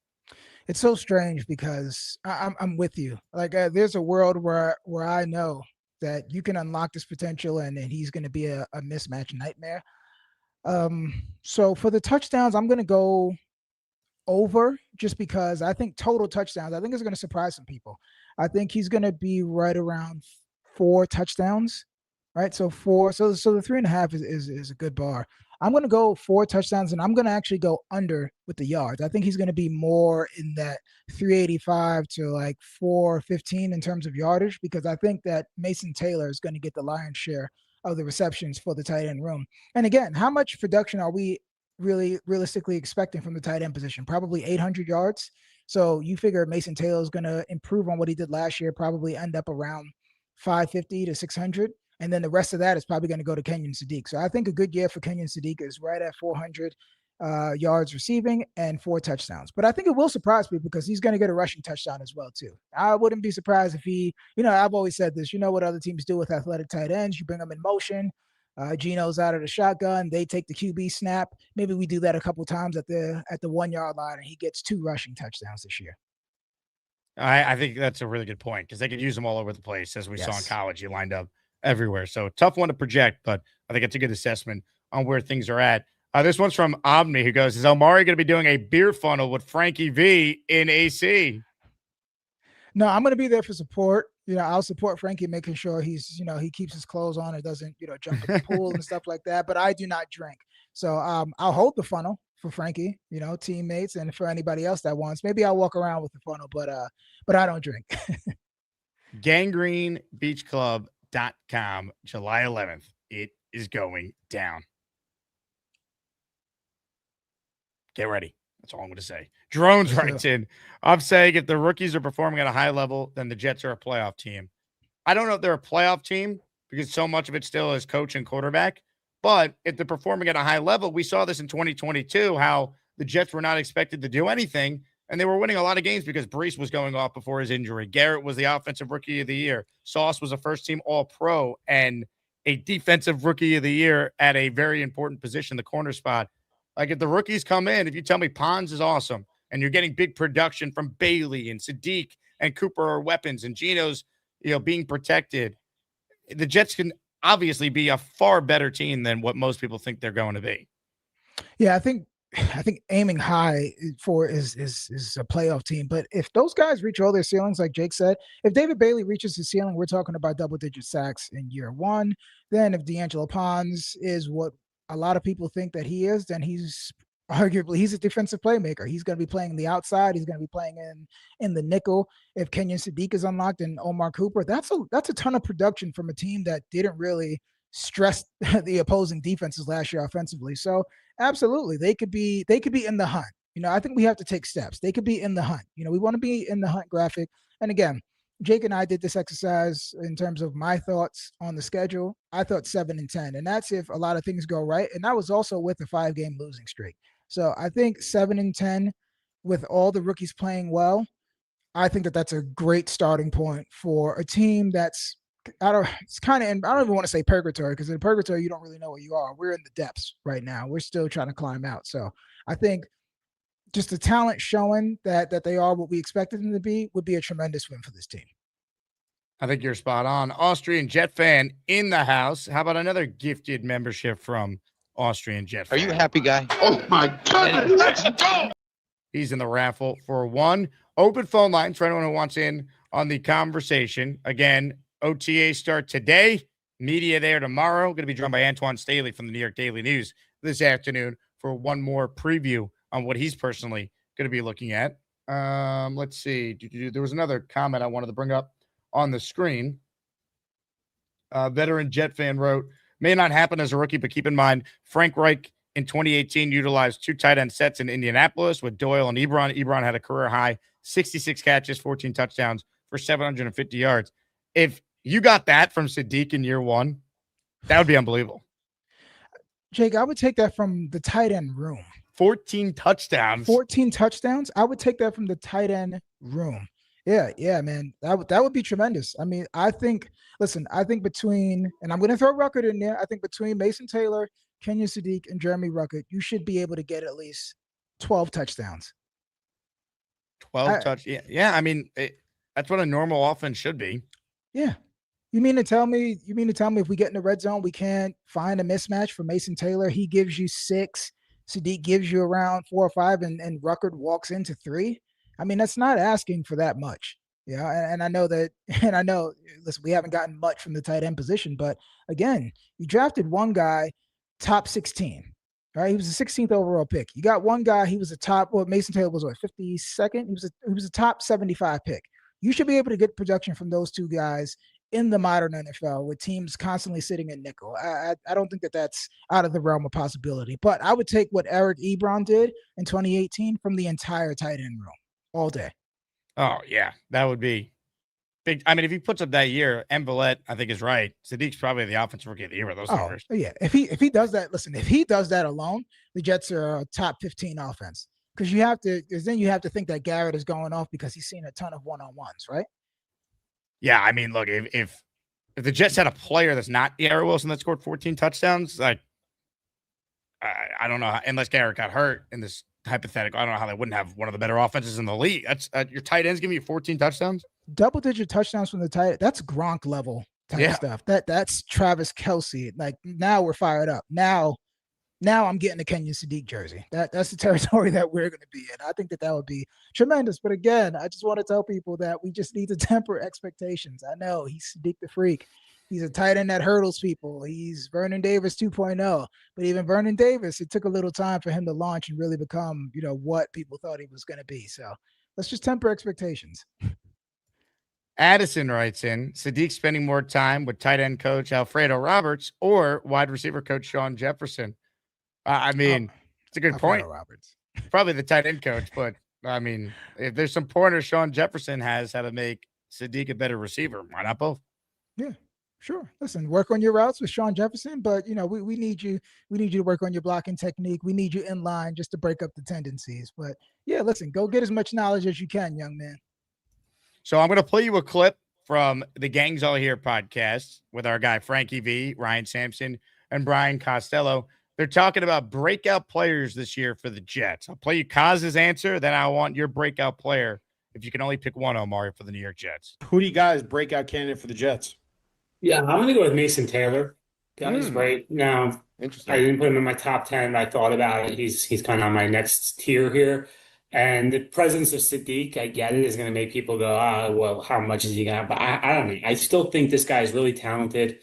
It's so strange because I'm with you. Like there's a world where I know that you can unlock this potential and he's going to be a mismatch nightmare. So for the touchdowns, I'm going to go over, just because I think total touchdowns, I think it's going to surprise some people. I think he's going to be right around 4 touchdowns, right? So 4. So the 3.5 is a good bar. I'm going to go 4 touchdowns, and I'm going to actually go under with the yards. I think he's going to be more in that 385 to like 415 in terms of yardage, because I think that Mason Taylor is going to get the lion's share of the receptions for the tight end room. And again, how much production are we really realistically expecting from the tight end position? Probably 800 yards. So you figure Mason Taylor is going to improve on what he did last year, probably end up around 550 to 600. And then the rest of that is probably going to go to Kenyon Sadiq. So I think a good year for Kenyon Sadiq is right at 400 yards receiving and 4 touchdowns. But I think it will surprise people because he's going to get a rushing touchdown as well, too. I wouldn't be surprised if he, I've always said this, what other teams do with athletic tight ends. You bring them in motion. Gino's out of the shotgun. They take the QB snap. Maybe we do that a couple times at the 1 yard line, and he gets 2 rushing touchdowns this year. I think that's a really good point because they could use them all over the place, as we saw in college. He lined up everywhere. So tough one to project, but I think it's a good assessment on where things are at. This one's from Omni, who goes, is Omari going to be doing a beer funnel with Frankie V in AC? No, I'm going to be there for support. I'll support Frankie, making sure he's, he keeps his clothes on and doesn't, jump in the pool and stuff like that. But I do not drink. So I'll hold the funnel for Frankie, teammates, and for anybody else that wants. Maybe I'll walk around with the funnel, but I don't drink. GangreneBeachClub.com, July 11th. It is going down. Get ready. That's all I'm going to say. Drones writes in. I'm saying if the rookies are performing at a high level, then the Jets are a playoff team. I don't know if they're a playoff team because so much of it still is coach and quarterback. But if they're performing at a high level, we saw this in 2022, how the Jets were not expected to do anything. And they were winning a lot of games because Brees was going off before his injury. Garrett was the offensive rookie of the year. Sauce was a first-team All-Pro and a defensive rookie of the year at a very important position, the corner spot. Like, if the rookies come in, if you tell me Pons is awesome and you're getting big production from Bailey and Sadiq and Cooper are weapons and Gino's, being protected, the Jets can obviously be a far better team than what most people think they're going to be. Yeah, I think aiming high for is a playoff team. But if those guys reach all their ceilings, like Jake said, if David Bailey reaches his ceiling, we're talking about double-digit sacks in year 1. Then if D'Angelo Pons is what a lot of people think that he is, then he's a defensive playmaker. He's going to be playing the outside. He's going to be playing in the nickel. If Kenyon Sadiq is unlocked and Omar Cooper, that's a ton of production from a team that didn't really stress the opposing defenses last year offensively. So absolutely, they could be in the hunt. I think we have to take steps. They could be in the hunt. We want to be in the hunt graphic. And again, Jake and I did this exercise in terms of my thoughts on the schedule. I thought 7-10, and that's if a lot of things go right. And that was also with a 5-game losing streak. So I think 7-10 with all the rookies playing well, I think that's a great starting point for a team that's, I don't even want to say purgatory, because in purgatory, you don't really know where you are. We're in the depths right now. We're still trying to climb out. So I think just the talent showing that they are what we expected them to be would be a tremendous win for this team. I think you're spot on. Austrian Jet fan in the house. How about another gifted membership from Austrian Jet fan? Are you a happy guy? Oh my goodness, let's go! He's in the raffle for 1. Open phone lines for anyone who wants in on the conversation. Again, OTA start today. Media there tomorrow. Going to be joined by Antoine Staley from the New York Daily News this afternoon for one more preview on what he's personally going to be looking at. Let's see. There was another comment I wanted to bring up on the screen. Veteran Jet fan wrote, may not happen as a rookie, but keep in mind, Frank Reich in 2018 utilized 2 tight end sets in Indianapolis with Doyle and Ebron. Ebron had a career high 66 catches, 14 touchdowns for 750 yards. If you got that from Sadiq in year 1, that would be unbelievable. Jake, I would take that from the tight end room. 14 touchdowns. 14 touchdowns. I would take that from the tight end room. Yeah, man. That would be tremendous. I mean, I think between, and I'm going to throw Ruckert in there, I think between Mason Taylor, Kenyon Sadiq, and Jeremy Ruckert, you should be able to get at least 12 touchdowns. 12 touch. Yeah. I mean, that's what a normal offense should be. Yeah. You mean to tell me if we get in the red zone, we can't find a mismatch for Mason Taylor? He gives you 6, Sadiq gives you around 4 or 5, and Ruckert walks into 3. I mean, that's not asking for that much. Yeah. And I know, listen, we haven't gotten much from the tight end position, but again, you drafted one guy, top 16, right? He was the 16th overall pick. You got one guy, he was a top, Mason Taylor was 52nd? He was a top 75 pick. You should be able to get production from those 2 guys in the modern NFL with teams constantly sitting in nickel. I don't think that that's out of the realm of possibility. But I would take what Eric Ebron did in 2018 from the entire tight end room all day. Oh, yeah. That would be big. I mean, if he puts up that year, Embolette, I think, is right. Sadiq's probably the offensive rookie of the year with those numbers. Yeah. If he does that, listen, if he does that alone, the Jets are a top 15 offense. Because then you have to think that Garrett is going off because he's seen a ton of one-on-ones, right? Yeah, I mean, look, if the Jets had a player that's not Garrett Wilson that scored 14 touchdowns, like I don't know, unless Garrett got hurt in this hypothetical, I don't know how they wouldn't have one of the better offenses in the league. That's your tight ends giving you 14 touchdowns, double-digit touchdowns from the tight. That's Gronk level type stuff. That's Travis Kelce. Like now we're fired up. Now I'm getting the Kenyon Sadiq jersey. That's the territory that we're going to be in. I think that would be tremendous. But again, I just want to tell people that we just need to temper expectations. I know he's Sadiq the Freak. He's a tight end that hurdles people. He's Vernon Davis 2.0. But even Vernon Davis, it took a little time for him to launch and really become, what people thought he was going to be. So let's just temper expectations. Addison writes in, Sadiq spending more time with tight end coach Alfredo Roberts or wide receiver coach Sean Jefferson. I mean, it's a good point. Roberts. Probably the tight end coach, but I mean, if there's some pointers Sean Jefferson has how to make Sadiq a better receiver, why not both? Yeah, sure. Listen, work on your routes with Sean Jefferson, but we need you. We need you to work on your blocking technique. We need you in line just to break up the tendencies. But yeah, listen, go get as much knowledge as you can, young man. So I'm going to play you a clip from the Gangs All Here podcast with our guy Frankie V, Ryan Sampson, and Brian Costello. They're talking about breakout players this year for the Jets. I'll play you Kaz's answer, then I want your breakout player. If you can only pick one, Omari, for the New York Jets. Who do you guys breakout candidate for the Jets? Yeah, I'm going to go with Mason Taylor. He's great. Now, Interesting. I didn't put him in my top 10. I thought about it. He's kind of on my next tier here. And the presence of Sadiq, I get it, is going to make people go, well, how much is he going to have? But I don't know. I still think this guy is really talented.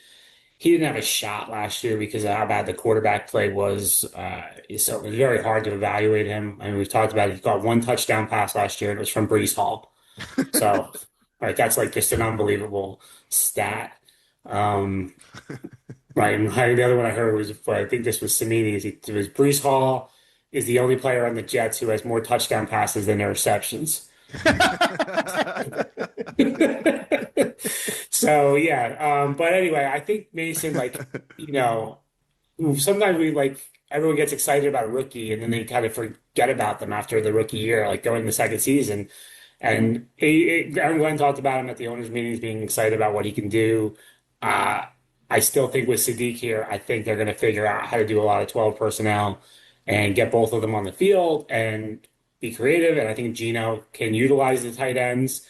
He didn't have a shot last year because of how bad the quarterback play was. So it was very hard to evaluate him. I mean, we've talked about it. He got one touchdown pass last year, and it was from Breece Hall. So, that's like just an unbelievable stat. Right. And the other one I heard was, I think this was Samini, it was Breece Hall is the only player on the Jets who has more touchdown passes than interceptions. So yeah, but anyway, I think Mason, sometimes everyone gets excited about a rookie and then they kind of forget about them after the rookie year, like going the second season. And Aaron Glenn talked about him at the owners' meetings, being excited about what he can do. I still think with Sadiq here, I think they're going to figure out how to do a lot of 12 personnel and get both of them on the field and be creative. And I think Gino can utilize the tight ends.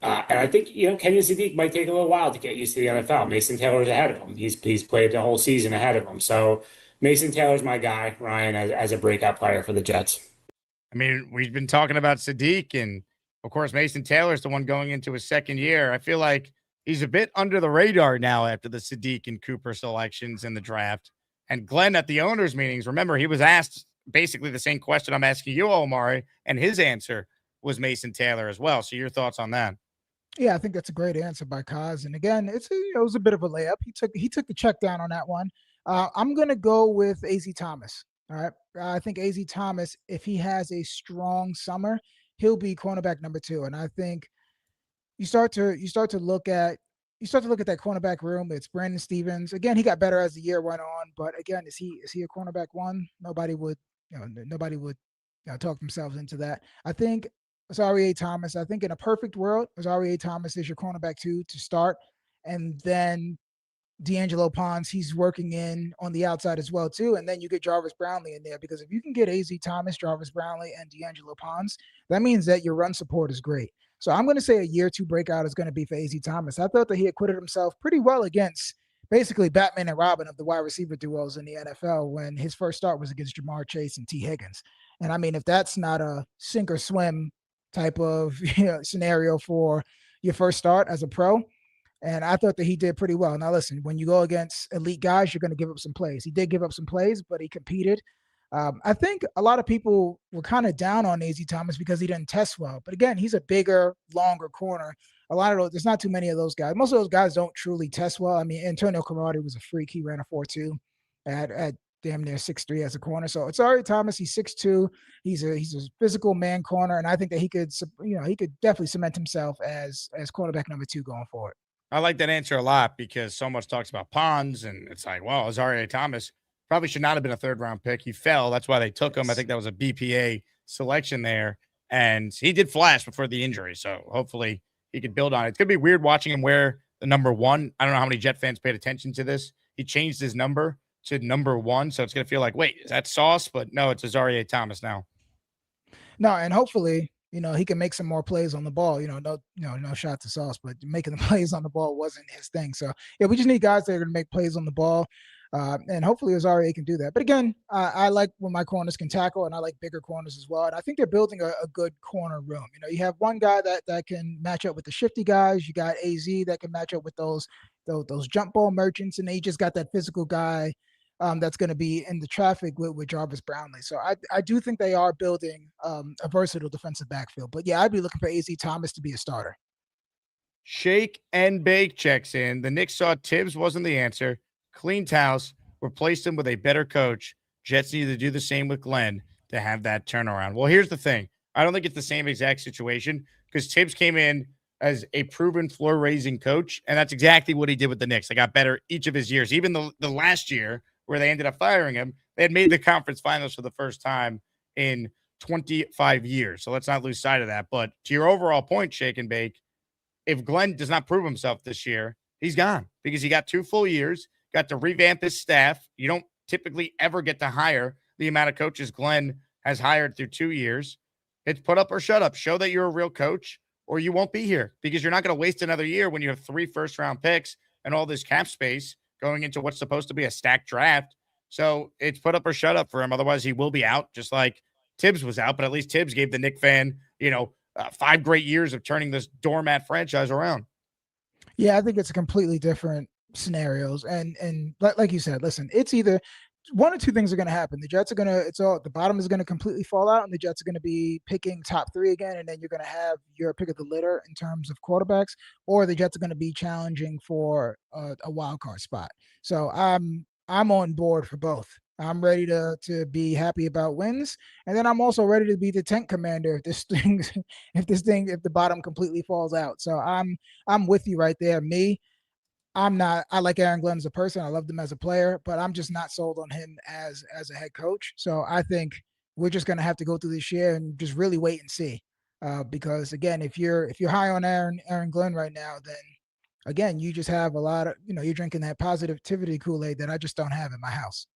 And I think, Kenyon Sadiq might take a little while to get used to the NFL. Mason Taylor's ahead of him. He's played the whole season ahead of him. So Mason Taylor's my guy, Ryan, as a breakout player for the Jets. I mean, we've been talking about Sadiq, and of course, Mason Taylor's the one going into his second year. I feel like he's a bit under the radar now after the Sadiq and Cooper selections in the draft. And Glenn at the owners' meetings, remember, he was asked basically the same question I'm asking you, Omari, and his answer was Mason Taylor as well. So your thoughts on that? Yeah, I think that's a great answer by Kaz. And again, it was a bit of a layup. He took the check down on that one. I'm gonna go with AZ Thomas. All right, I think AZ Thomas, if he has a strong summer, he'll be cornerback number 2. And I think you start to look at that cornerback room. It's Brandon Stevens. Again, he got better as the year went on, but again, is he a cornerback 1? Nobody would talk themselves into that. I think Azareye'h Thomas. I think in a perfect world, Azareye'h Thomas is your cornerback 2 to start, and then D'Angelo Pons, he's working in on the outside as well too, and then you get Jarvis Brownlee in there, because if you can get AZ Thomas, Jarvis Brownlee, and D'Angelo Pons, that means that your run support is great. So I'm going to say a year 2 breakout is going to be for AZ Thomas. I thought that he acquitted himself pretty well against basically Batman and Robin of the wide receiver duos in the NFL when his first start was against Jamar Chase and T. Higgins. And I mean, if that's not a sink or swim type of scenario for your first start as a pro, and I thought that he did pretty well. Now listen, when you go against elite guys, you're going to give up some plays. He did give up some plays, but he competed. I think a lot of people were kind of down on AZ Thomas because he didn't test well. But again, he's a bigger, longer corner. A lot of those, there's not too many of those guys. Most of those guys don't truly test well. I mean, Antonio Carrati was a freak. He ran a 4.2 at damn near 6'3" as a corner. So it's Omari Thomas. He's 6'2". He's a physical man corner, and I think that he could definitely cement himself as cornerback number 2 going forward. I like that answer a lot because so much talks about Pons, and it's like, well, Azareye'h Thomas probably should not have been a 3rd-round pick. He fell. That's why they took him. I think that was a BPA selection there, and he did flash before the injury, so hopefully he could build on it. It's going to be weird watching him wear the number 1. I don't know how many Jet fans paid attention to this. He changed his number to number 1, so it's going to feel like, wait, is that Sauce? But no, it's Azareye'h Thomas now. No, and hopefully, he can make some more plays on the ball. No shot to Sauce, but making the plays on the ball wasn't his thing. So, yeah, we just need guys that are going to make plays on the ball. And hopefully Azareye'h can do that. But again, I like when my corners can tackle, and I like bigger corners as well. And I think they're building a good corner room. You have one guy that can match up with the shifty guys. You got AZ that can match up with those jump ball merchants, and they just got that physical guy that's going to be in the traffic with Jarvis Brownlee. So I do think they are building a versatile defensive backfield. But yeah, I'd be looking for AZ Thomas to be a starter. Shake and Bake checks in. The Knicks saw Tibbs wasn't the answer. Cleaned house, replaced him with a better coach. Jets need to do the same with Glenn to have that turnaround. Well, here's the thing. I don't think it's the same exact situation because Tibbs came in as a proven floor-raising coach, and that's exactly what he did with the Knicks. They got better each of his years. Even the last year where they ended up firing him, they had made the conference finals for the first time in 25 years. So let's not lose sight of that. But to your overall point, Shake and Bake, if Glenn does not prove himself this year, he's gone because he got 2 full years, got to revamp his staff. You don't typically ever get to hire the amount of coaches Glenn has hired through 2 years. It's put up or shut up. Show that you're a real coach or you won't be here because you're not going to waste another year when you have 3 first-round picks and all this cap space going into what's supposed to be a stacked draft. So it's put up or shut up for him. Otherwise, he will be out just like Tibbs was out. But at least Tibbs gave the Knick fan, 5 great years of turning this doormat franchise around. Yeah, I think it's a completely different scenarios. And like you said, listen, it's either one or two things are going to happen. The Jets are going to, the bottom is going to completely fall out and the Jets are going to be picking top 3 again. And then you're going to have your pick of the litter in terms of quarterbacks, or the Jets are going to be challenging for a wild card spot. So I'm on board for both. I'm ready to be happy about wins. And then I'm also ready to be the tent commander if the bottom completely falls out. So I'm with you right there. I like Aaron Glenn as a person. I loved him as a player, but I'm just not sold on him as a head coach. So I think we're just going to have to go through this year and just really wait and see. Because again, if you're high on Aaron Glenn right now, then again, you just have a lot of, you're drinking that positivity Kool-Aid that I just don't have in my house.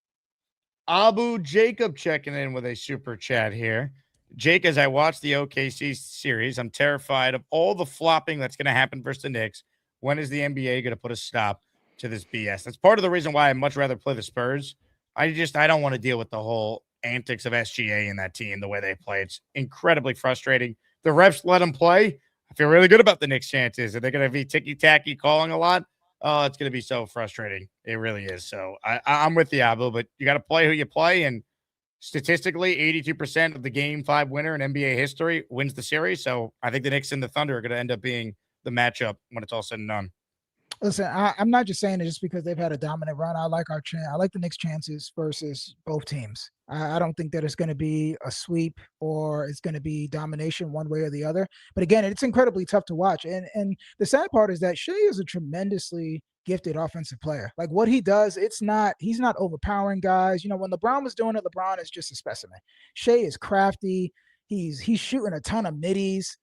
Abu Jacob checking in with a super chat here. Jake, as I watch the OKC series, I'm terrified of all the flopping that's going to happen versus the Knicks. When is the NBA going to put a stop to this BS? That's part of the reason why I'd much rather play the Spurs. I don't want to deal with the whole antics of SGA and that team, the way they play. It's incredibly frustrating. The refs let them play. I feel really good about the Knicks' chances. Are they going to be ticky-tacky calling a lot? Oh, it's going to be so frustrating. It really is. So I'm with you, Abu, but you got to play who you play. And statistically, 82% of the Game 5 winner in NBA history wins the series. So I think the Knicks and the Thunder are going to end up being the matchup when it's all said and done. Listen, I'm not just saying it just because they've had a dominant run. I like the Knicks' chances versus both teams. I don't think that it's going to be a sweep or it's going to be domination one way or the other. But again, it's incredibly tough to watch. And the sad part is that Shea is a tremendously gifted offensive player. Like what he does, he's not overpowering guys. When LeBron was doing it, LeBron is just a specimen. Shea is crafty. He's shooting a ton of middies.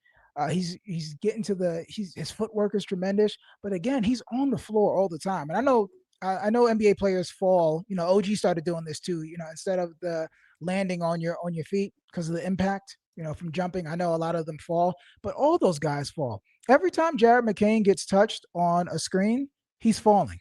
He's getting to his footwork is tremendous, but again, he's on the floor all the time. And I know NBA players fall. OG started doing this too. Instead of the landing on your feet because of the impact, from jumping. I know a lot of them fall, but all those guys fall. Every time Jared McCain gets touched on a screen, he's falling.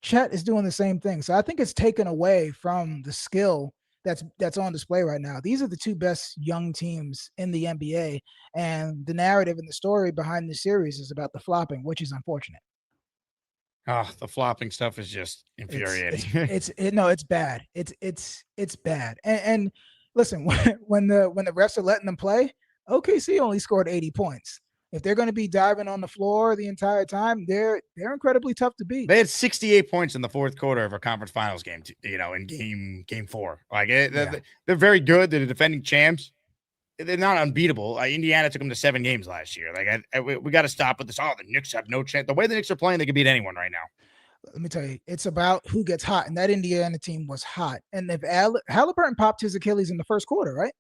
Chet is doing the same thing. So I think it's taken away from the skill that's on display right now. These are the 2 best young teams in the NBA, and the narrative and the story behind the series is about the flopping, which is unfortunate. Oh, the flopping stuff is just infuriating. It's bad. It's bad. And listen, when the refs are letting them play, OKC only scored 80 points. If they're going to be diving on the floor the entire time, they're incredibly tough to beat. They had 68 points in the fourth quarter of a conference finals game, in game 4. Like they're very good. They're the defending champs. They're not unbeatable. Indiana took them to 7 games last year. Like we got to stop with this. Oh, the Knicks have no chance. The way the Knicks are playing, they could beat anyone right now. Let me tell you, it's about who gets hot, and that Indiana team was hot. And if Halliburton popped his Achilles in the first quarter, right?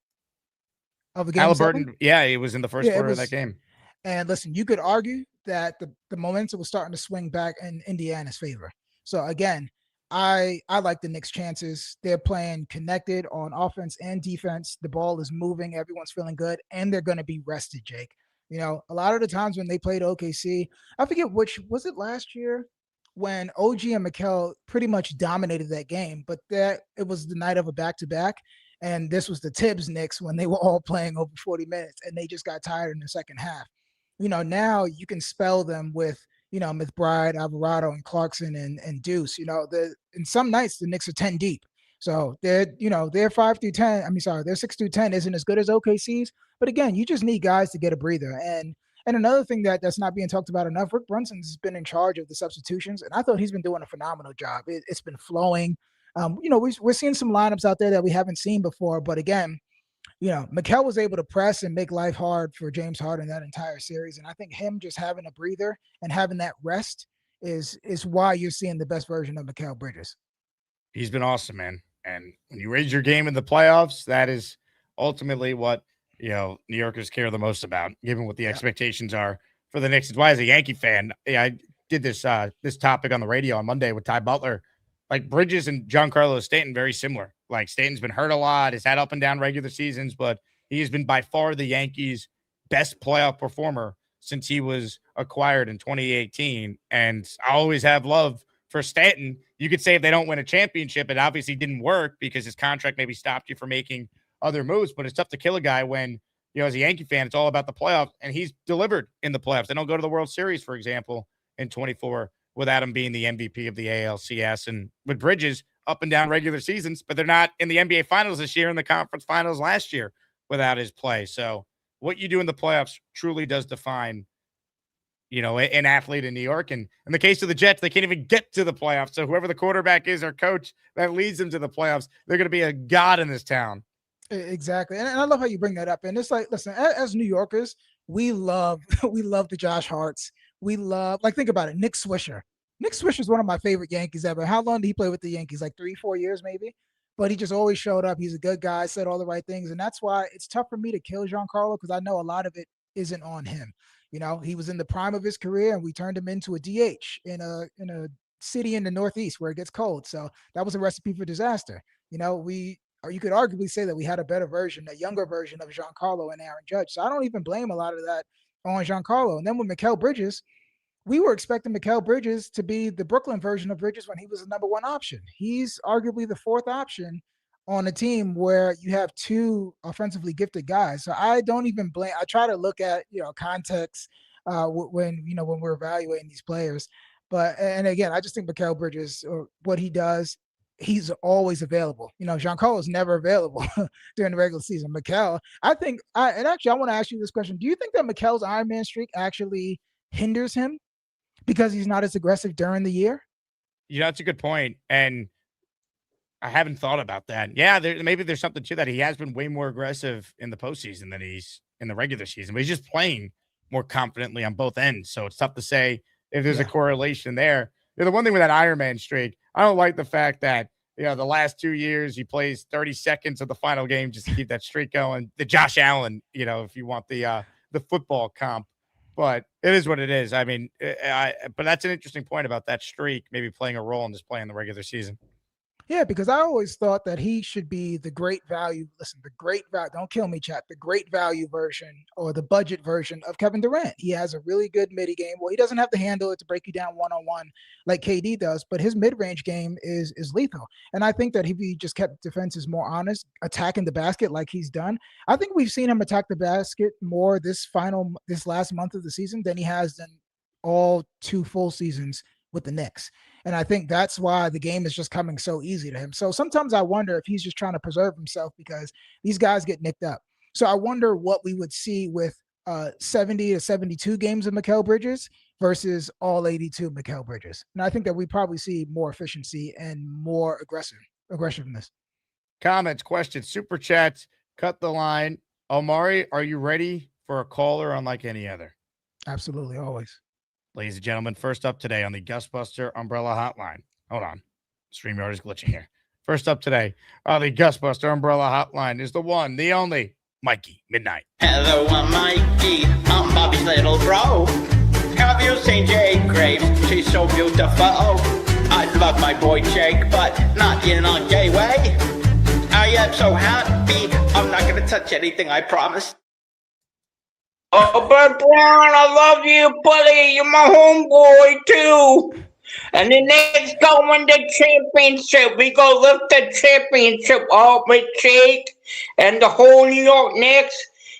Of the game. Halliburton, yeah, he was in the first quarter of that game. And listen, you could argue that the momentum was starting to swing back in Indiana's favor. So again, I like the Knicks' chances. They're playing connected on offense and defense. The ball is moving. Everyone's feeling good, and they're going to be rested, Jake. A lot of the times when they played OKC, I forget which was it last year when OG and Mikal pretty much dominated that game, but it was the night of a back-to-back. And this was the Tibbs Knicks when they were all playing over 40 minutes, and they just got tired in the second half. Now you can spell them with, McBride, Alvarado, and Clarkson and Deuce. In some nights the Knicks are 10 deep. So they're 5 through 10. Their 6 through 10 isn't as good as OKC's. But again, you just need guys to get a breather. And another thing that's not being talked about enough, Rick Brunson's been in charge of the substitutions, and I thought he's been doing a phenomenal job. It's been flowing. We're seeing some lineups out there that we haven't seen before. But again, Mikal was able to press and make life hard for James Harden that entire series. And I think him just having a breather and having that rest is why you're seeing the best version of Mikal Bridges. He's been awesome, man. And when you raise your game in the playoffs, that is ultimately what, New Yorkers care the most about, given what the expectations are for the Knicks. It's why, as a Yankee fan, I did this topic on the radio on Monday with Ty Butler. Like Bridges and Giancarlo Stanton, very similar. Like Stanton's been hurt a lot, has had up and down regular seasons, but he has been by far the Yankees' best playoff performer since he was acquired in 2018. And I always have love for Stanton. You could say if they don't win a championship, it obviously didn't work because his contract maybe stopped you from making other moves, but it's tough to kill a guy when, as a Yankee fan, it's all about the playoffs, and he's delivered in the playoffs. They don't go to the World Series, for example, in 24 without him being the MVP of the ALCS, and with Bridges up and down regular seasons, but they're not in the NBA Finals this year, in the conference finals last year without his play. So what you do in the playoffs truly does define, an athlete in New York. And in the case of the Jets, they can't even get to the playoffs. So whoever the quarterback is or coach that leads them to the playoffs, they're going to be a god in this town. Exactly. And I love how you bring that up. And it's like, listen, as New Yorkers, we love the Josh Harts. We love, think about it, Nick Swisher. Nick Swisher is one of my favorite Yankees ever. How long did he play with the Yankees? Like 3-4 years maybe? But he just always showed up. He's a good guy, said all the right things. And that's why it's tough for me to kill Giancarlo, because I know a lot of it isn't on him. He was in the prime of his career, and we turned him into a DH in a city in the Northeast where it gets cold. So that was a recipe for disaster. You could arguably say that we had a younger version of Giancarlo and Aaron Judge. So I don't even blame a lot of that on Giancarlo. And then with Mikal Bridges, we were expecting Mikal Bridges to be the Brooklyn version of Bridges when he was the number one option. He's arguably the fourth option on a team where you have two offensively gifted guys. So I don't even blame. I try to look at, context when we're evaluating these players. And again, I just think Mikal Bridges, what he does, he's always available. Giancarlo is never available during the regular season. Mikal, I want to ask you this question. Do you think that Mikal's Iron Man streak actually hinders him because he's not as aggressive during the year? That's a good point. And I haven't thought about that. Yeah, maybe there's something to that. He has been way more aggressive in the postseason than he's in the regular season, but he's just playing more confidently on both ends. So it's tough to say if there's a correlation there. The one thing with that Iron Man streak, I don't like the fact that, the last 2 years he plays 30 seconds of the final game just to keep that streak going. The Josh Allen, if you want the football comp, but it is what it is. But that's an interesting point about that streak, maybe playing a role in just playing the regular season. Yeah, because I always thought that he should be the great value. Listen, the great value. Don't kill me, chat. The great value version or the budget version of Kevin Durant. He has a really good midi game. Well, he doesn't have to handle it to break you down one-on-one like KD does, but his mid-range game is lethal. And I think that if he just kept defenses more honest, attacking the basket like he's done, I think we've seen him attack the basket more this last month of the season than he has in all 2 full seasons with the Knicks. And I think that's why the game is just coming so easy to him. So sometimes I wonder if he's just trying to preserve himself because these guys get nicked up. So I wonder what we would see with 70 to 72 games of Mikal Bridges versus all 82 Mikal Bridges. And I think that we probably see more efficiency and more aggressiveness. Comments, questions, super chats, cut the line. Omari, are you ready for a caller unlike any other? Absolutely, always. Ladies and gentlemen, first up today on the Gusbuster Umbrella Hotline. Hold on. StreamYard is glitching here. First up today on the Gusbuster Umbrella Hotline is the one, the only, Mikey Midnight. Hello, I'm Mikey. I'm Bobby's little bro. Have you seen Jake Graves? She's so beautiful. I love my boy Jake, but not in a gay way. I am so happy. I'm not going to touch anything, I promise. Oh, but Brown, I love you, buddy. You're my homeboy, too. And the Knicks go win the championship. We go lift the championship up with Jake and the whole New York Knicks.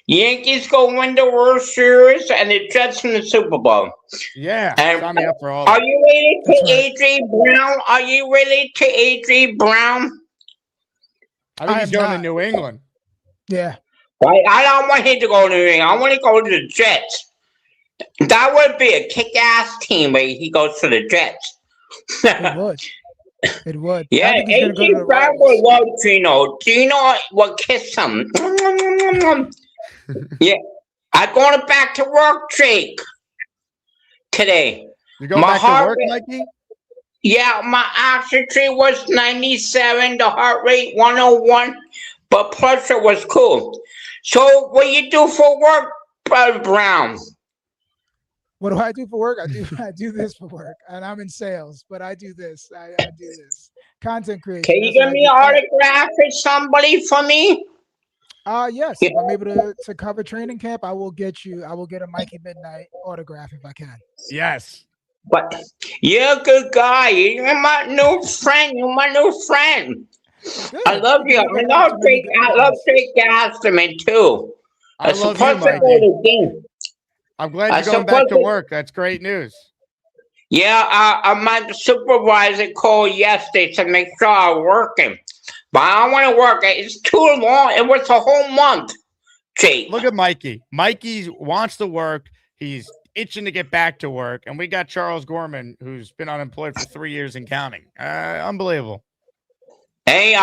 Yankees go win the World Series and the Jets in the Super Bowl. Yeah, and sign me up for all are that. you ready to A.J. Brown? Are you ready to A.J. Brown? I think he's going to New England. Yeah. Right? I don't want him to go to New England. I want to go to the Jets. That would be a kick-ass team where he goes to the Jets. It would. It would. Yeah, A.J. Brown would love Gino. Gino would kiss him. Yeah. I'm going back to work, Jake, today. You're going back to work, Mikey? Yeah, my oxygen was 97, the heart rate 101, but pressure was cool. So what you do for work, Brother Brown? What do I do for work? I do this for work, and I'm in sales, but I do this. I do this content creation. Can you give me an autograph for somebody for me? Yes. If I'm able to cover training camp, I will get a Mikey Midnight autograph if I can. Yes. But you're a good guy. You're my new friend. You're my new friend. Good. I love you. I love Jake Asman too. I love you, Mikey. I'm glad you're going back to work. That's great news. Yeah, my supervisor called yesterday to make sure I'm working. But I don't want to work. It's too long. It was a whole month, Jake. Look at Mikey. Mikey wants to work. He's itching to get back to work. And we got Charles Gorman, who's been unemployed for 3 years and counting. Unbelievable. Hey,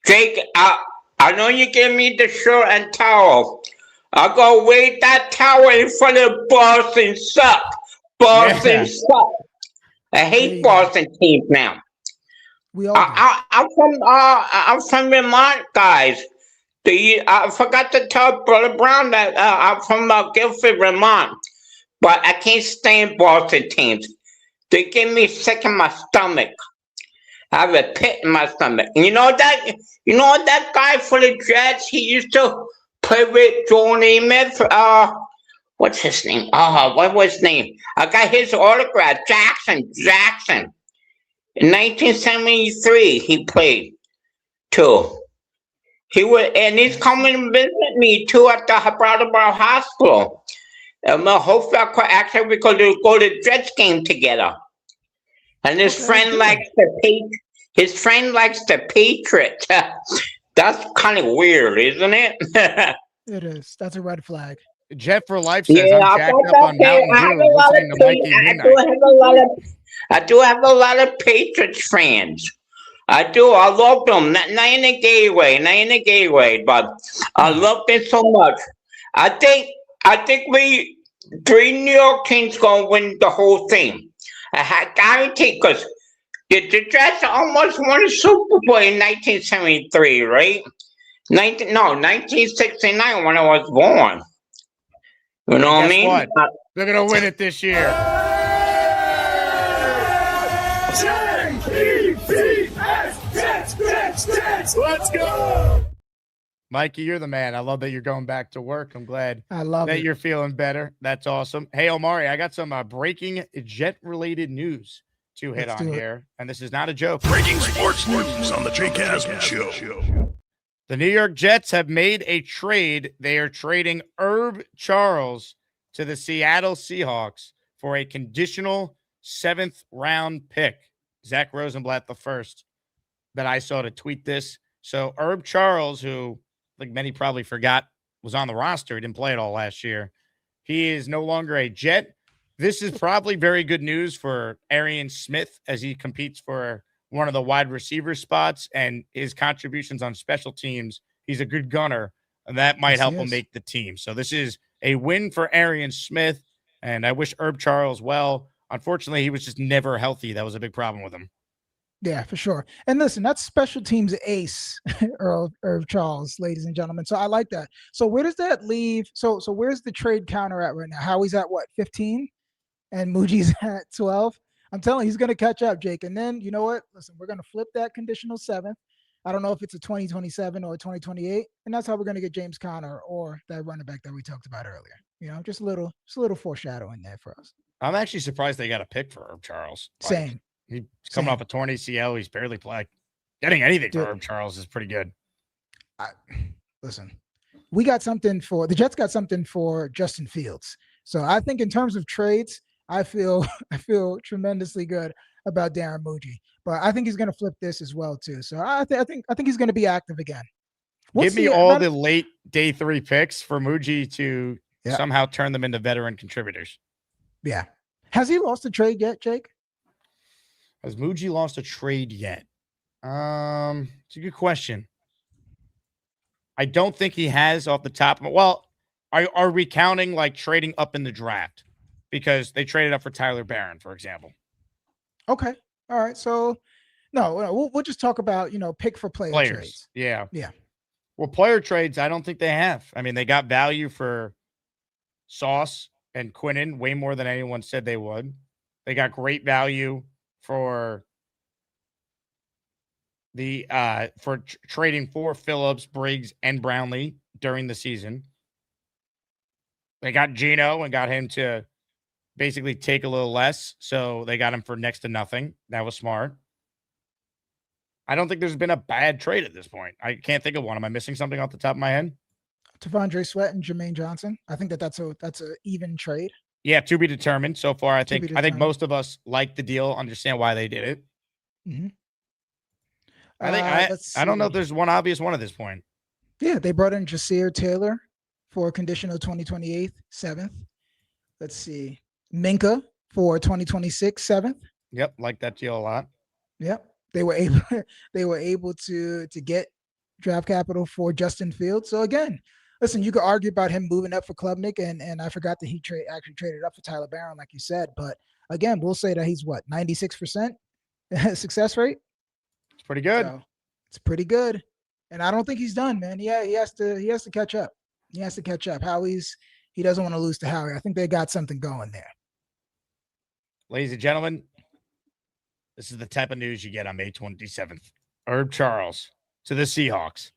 Jake, I know you give me the shirt and towel. I'll go wave that towel in front of Boston suck. Boston suck. I hate Boston teams now. We all I'm from Vermont, guys. I forgot to tell Brother Brown that I'm from Guilford, Vermont. But I can't stand Boston teams. They get me sick in my stomach. I have a pit in my stomach. And you know that guy for the Jets, he used to play with Joel Namath. What's his name? What was his name? I got his autograph. Jackson. In 1973, he played too. And he's coming to visit me too at the Brattleboro Hospital. Hopefully, we could go to the Jets game together. And his friend likes the Patriots. That's kind of weird, isn't it? It is. That's a red flag. Jet for Life says I'm jacked up on Mountain Dew listening to Mikey Midnight. I do have a lot of Patriots fans. I do. I love them. Not in a gay way, but I love them so much. I think we 3 New York teams gonna win the whole thing. I guarantee, because the Jets almost won a Super Bowl in 1973, right? 1969 when I was born. You know what I mean? What? They're gonna win it this year. Jets, let's go! Mikey, you're the man. I love that you're going back to work. I'm glad that you're feeling better. That's awesome. Hey, Omari, I got some breaking Jet-related news to hit on here, and this is not a joke. Breaking sports news on the Jake Asman Show. The New York Jets have made a trade. They are trading Herb Charles to the Seattle Seahawks for a conditional 7th round pick. Zach Rosenblatt, the first that I saw to tweet this. So Herb Charles, who I think many probably forgot was on the roster, he didn't play it all last year. He is no longer a Jet. This is probably very good news for Arian Smith as he competes for one of the wide receiver spots and his contributions on special teams. He's a good gunner, and that might help him make the team. So this is a win for Arian Smith, and I wish Herb Charles well. Unfortunately, he was just never healthy. That was a big problem with him. Yeah, for sure. And listen, that's special teams ace, Herb Charles, ladies and gentlemen. So I like that. So where does that leave? So where's the trade counter at right now? Howie's at what, 15? And Muji's at 12? I'm telling you, he's going to catch up, Jake. And then, you know what? Listen, we're going to flip that conditional 7th. I don't know if it's a 2027 or a 2028. And that's how we're going to get James Conner or that running back that we talked about earlier. You know, just a little foreshadowing there for us. I'm actually surprised they got a pick for Herb Charles. Same. He's coming off a torn ACL. He's barely playing. Getting anything for Herb Charles is pretty good. Listen, we got something for the Jets. Got something for Justin Fields. So I think in terms of trades, I feel tremendously good about Darren Muji. But I think he's going to flip this as well too. So I think he's going to be active again. Give me all the late day 3 picks for Muji to somehow turn them into veteran contributors. Yeah. Has he lost a trade yet, Jake? Has Muji lost a trade yet? It's a good question. I don't think he has off the top. Well, are we counting like trading up in the draft? Because they traded up for Tyler Barron, for example. Okay. All right. So, no, we'll just talk about, pick for player trades. Yeah. Yeah. Well, player trades, I don't think they have. I mean, they got value for Sauce and Quinnen way more than anyone said they would. They got great value for the trading for Phillips, Briggs, and Brownlee during the season. They got Geno and got him to basically take a little less, so they got him for next to nothing. That was smart. I don't think there's been a bad trade at this point. I can't think of one. Am I missing something off the top of my head? T'Vondre Sweat and Jermaine Johnson. I think that's a even trade. Yeah, to be determined. So far, I think most of us like the deal, understand why they did it. Mm-hmm. I don't know if there's one obvious one at this point. Yeah, they brought in Jasir Taylor for a conditional 2028 7th. Let's see. Minka for 2026 7th. Yep, like that deal a lot. Yep. They were able to get draft capital for Justin Fields. So again, listen, you could argue about him moving up for Klubnik, and I forgot that he actually traded up for Tyler Barron, like you said. But again, we'll say that he's 96% success rate. It's pretty good. So it's pretty good. And I don't think he's done, man. Yeah, he has to catch up. He has to catch up. He doesn't want to lose to Howie. I think they got something going there. Ladies and gentlemen, this is the type of news you get on May 27th. Herb Charles to the Seahawks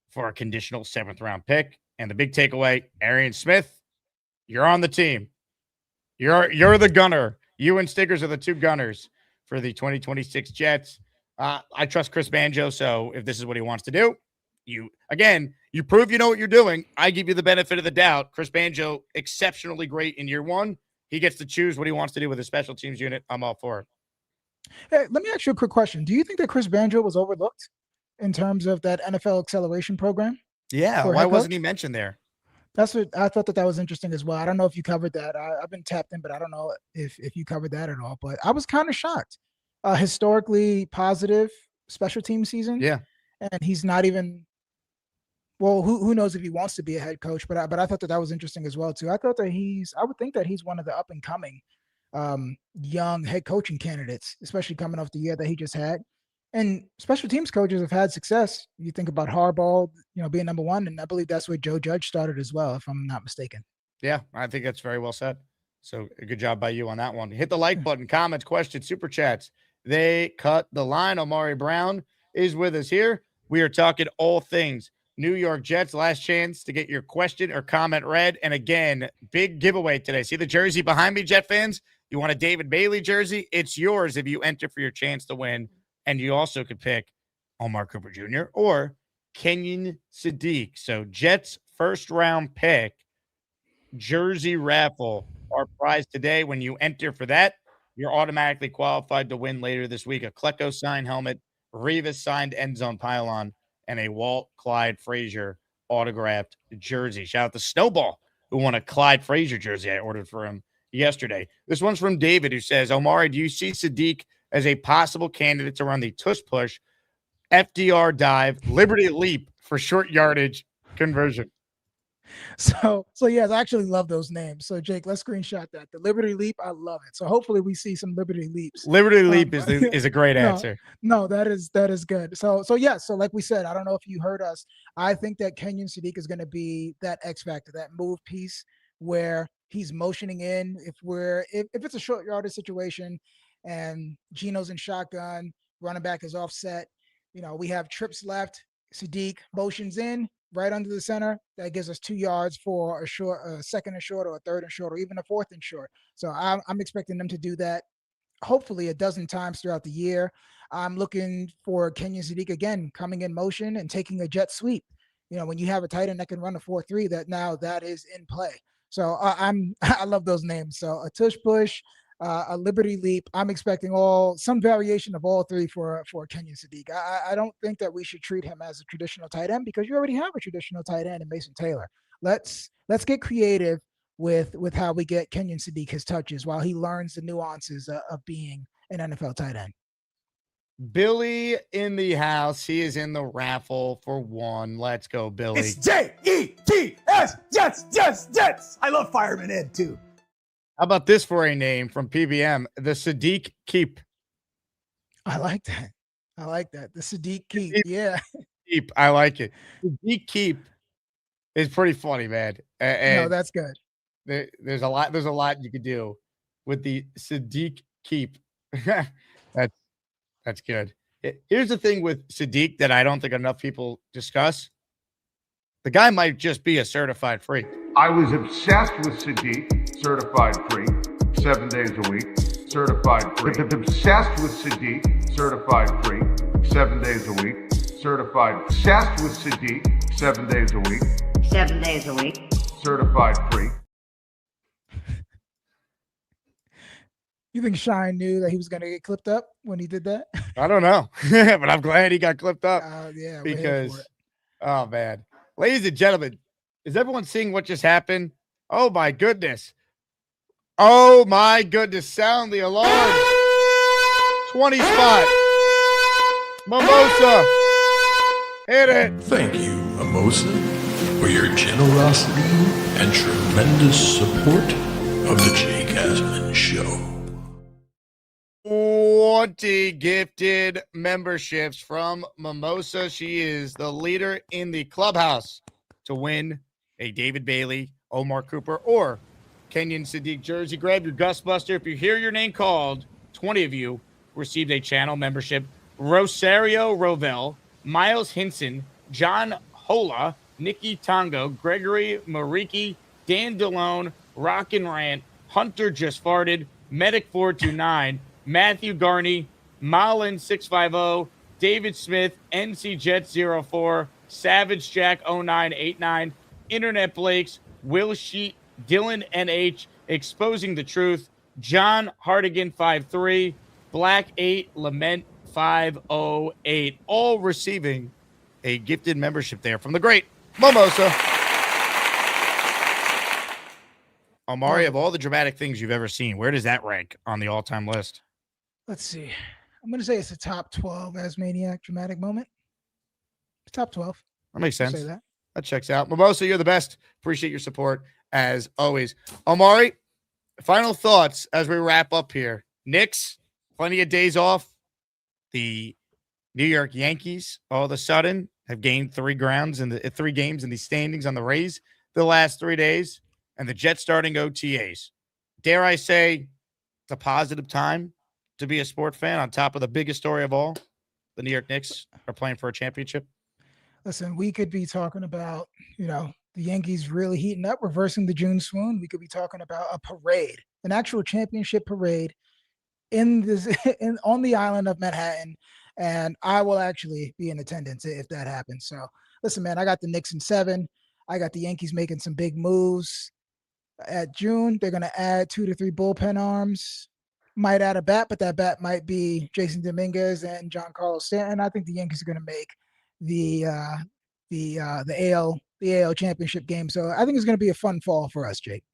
for a conditional 7th round pick. And the big takeaway, Arian Smith, you're on the team. You're the gunner. You and Stickers are the 2 gunners for the 2026 Jets. I trust Chris Banjo, so if this is what he wants to do, you prove you know what you're doing. I give you the benefit of the doubt. Chris Banjo, exceptionally great in year 1. He gets to choose what he wants to do with his special teams unit. I'm all for it. Hey, let me ask you a quick question. Do you think that Chris Banjo was overlooked in terms of that NFL acceleration program? Yeah. Why wasn't he mentioned there? That's what I thought that was interesting as well. I don't know if you covered that. I've been tapped in, but I don't know if you covered that at all. But I was kind of shocked. Historically positive special team season. Yeah. And he's not even, well, who knows if he wants to be a head coach, but I thought that was interesting as well too. I thought that I would think that he's one of the up and coming young head coaching candidates, especially coming off the year that he just had. And special teams coaches have had success. You think about Harbaugh, being number 1, and I believe that's where Joe Judge started as well, if I'm not mistaken. Yeah, I think that's very well said. So a good job by you on that one. Hit the like button, comments, questions, super chats. They cut the line. Omari Brown is with us here. We are talking all things New York Jets. Last chance to get your question or comment read. And again, big giveaway today. See the jersey behind me, Jet fans? You want a David Bailey jersey? It's yours if you enter for your chance to win. And you also could pick Omar Cooper Jr. or Kenyon Sadiq. So Jets first round pick jersey raffle, our prize today. When you enter for that, you're automatically qualified to win later this week a Klecko signed helmet, Rivas signed end zone pylon, and a Walt Clyde Frazier autographed jersey. Shout out to Snowball, who won a Clyde Frazier jersey I ordered for him yesterday. This one's from David, who says, Omari, do you see Sadiq as a possible candidate to run the tush push, FDR dive, Liberty leap for short yardage conversion? So yes, I actually love those names. So Jake, let's screenshot that. The Liberty Leap, I love it. So hopefully we see some Liberty Leaps. Liberty leap is a great answer. No, that is good. So yes, so like we said, I don't know if you heard us. I think that Kenyon Sadiq is going to be that X factor, that move piece where he's motioning in. If it's a short yardage situation and Gino's in shotgun, running back is offset, we have trips left. Sadiq motions in right under the center. That gives us 2 yards for a second and short, or a third and short, or even a fourth and short. So I'm expecting them to do that hopefully a dozen times throughout the year. I'm looking for Kenyon Sadiq again coming in motion and taking a jet sweep. When you have a tight end that can run a 4-3, that is in play. So I love those names. So a tush push, a Liberty leap. I'm expecting some variation of all three for Kenyon Sadiq. I don't think that we should treat him as a traditional tight end, because you already have a traditional tight end in Mason Taylor. Let's get creative with how we get Kenyon Sadiq his touches while he learns the nuances of being an NFL tight end. Billy in the house. He is in the raffle for one. Let's go, Billy. It's Jets, Jets. I love Fireman Ed too. How about this for a name from PBM? The Sadiq Keep. I like that. The Sadiq Keep. Yeah. Keep. I like it. Sadiq Keep is pretty funny, man. No, that's good. There's a lot you could do with the Sadiq Keep. That's good. Here's the thing with Sadiq that I don't think enough people discuss. The guy might just be a certified freak. I was obsessed with Sadiq, certified freak, 7 days a week, certified freak. Obsessed with Sadiq, certified freak, 7 days a week, certified. Obsessed with Sadiq, 7 days a week. 7 days a week. Certified freak. You think Shine knew that he was going to get clipped up when he did that? I don't know, but I'm glad he got clipped up. Yeah, because, oh man, ladies and gentlemen, is everyone seeing what just happened? Oh my goodness! Oh my goodness! Sound the alarm! 20 spot, Mimosa, hit it! Thank you, Mimosa, for your generosity and tremendous support of the Jake Asman Show. 20 gifted memberships from Mimosa. She is the leader in the clubhouse to win a David Bailey, Omar Cooper, or Kenyon Sadiq jersey. Grab your Gustbuster. If you hear your name called, 20 of you received a channel membership. Rosario Rovell, Miles Hinson, John Hola, Nikki Tongo, Gregory Mariki, Dan DeLone, Rockin' Rant, Hunter Just Farted, Medic 429, Matthew Garney, Malin 650, David Smith, NC Jet 04, Savage Jack 0989, Internet Blakes, Will Sheet, Dylan NH, Exposing the Truth, John Hardigan 53, Black 8, Lament 508, all receiving a gifted membership there from the great Mimosa. Omari, of all the dramatic things you've ever seen, where does that rank on the all-time list? Let's see. I'm going to say it's a top 12 Asmaniac dramatic moment. Top 12. That makes sense. Say that. That checks out. Mimosa, you're the best. Appreciate your support as always. Omari, final thoughts as we wrap up here. Knicks, plenty of days off. The New York Yankees, all of a sudden, have gained 3 games in the standings on the Rays the last 3 days, and the Jets starting OTAs. Dare I say, it's a positive time to be a sport fan on top of the biggest story of all. The New York Knicks are playing for a championship. Listen, we could be talking about, the Yankees really heating up, reversing the June swoon. We could be talking about a parade, an actual championship parade on the island of Manhattan. And I will actually be in attendance if that happens. So listen, man, I got the Knicks in 7. I got the Yankees making some big moves. At June, they're going to add 2 to 3 bullpen arms. might add a bat, but that bat might be Jason Dominguez and John Carlos Stanton. I think the Yankees are going to make the AL championship game. So I think it's going to be a fun fall for us, Jake.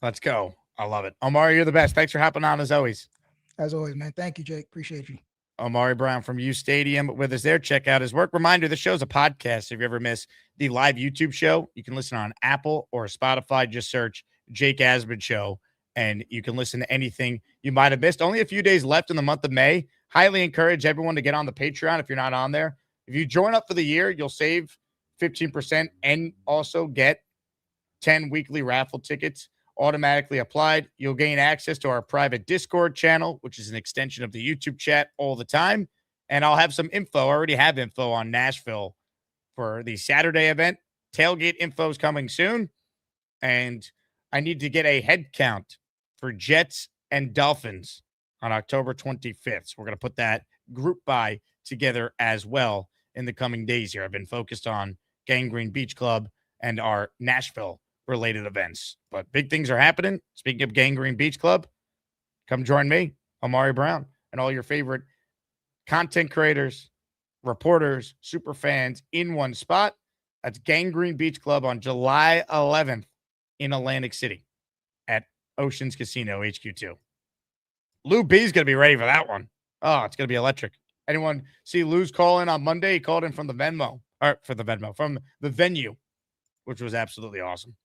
Let's go. I love it. Omari, you're the best. Thanks for hopping on as always. As always, man. Thank you, Jake. Appreciate you. Omari Brown from uSTADIUM with us there. Check out his work. Reminder, the show's a podcast. If you ever miss the live YouTube show, you can listen on Apple or Spotify. Just search Jake Asman Show, and you can listen to anything you might have missed. Only a few days left in the month of May. Highly encourage everyone to get on the Patreon if you're not on there. If you join up for the year, you'll save 15% and also get 10 weekly raffle tickets automatically applied. You'll gain access to our private Discord channel, which is an extension of the YouTube chat all the time. And I'll have some info. I already have info on Nashville for the Saturday event. Tailgate info is coming soon. And I need to get a head count for Jets and Dolphins on October 25th. So we're going to put that group by together as well in the coming days here. I've been focused on Gangrene Beach Club and our Nashville related events, but big things are happening. Speaking of Gangrene Beach Club, come join me, Omari Brown, and all your favorite content creators, reporters, super fans in one spot. That's Gangrene Beach Club on July 11th in Atlantic City at Oceans Casino HQ2. Lou B's going to be ready for that one. Oh, it's going to be electric. Anyone see Lou's call in on Monday? He called in from the from the venue, which was absolutely awesome.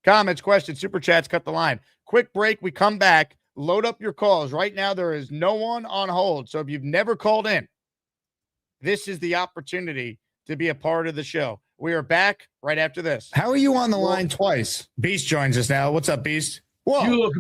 Comments, questions, super chats, cut the line. Quick break. We come back. Load up your calls. Right now, there is no one on hold. So if you've never called in, this is the opportunity to be a part of the show. We are back right after this. How are you on the line twice? Beast joins us now. What's up, Beast? Whoa. You look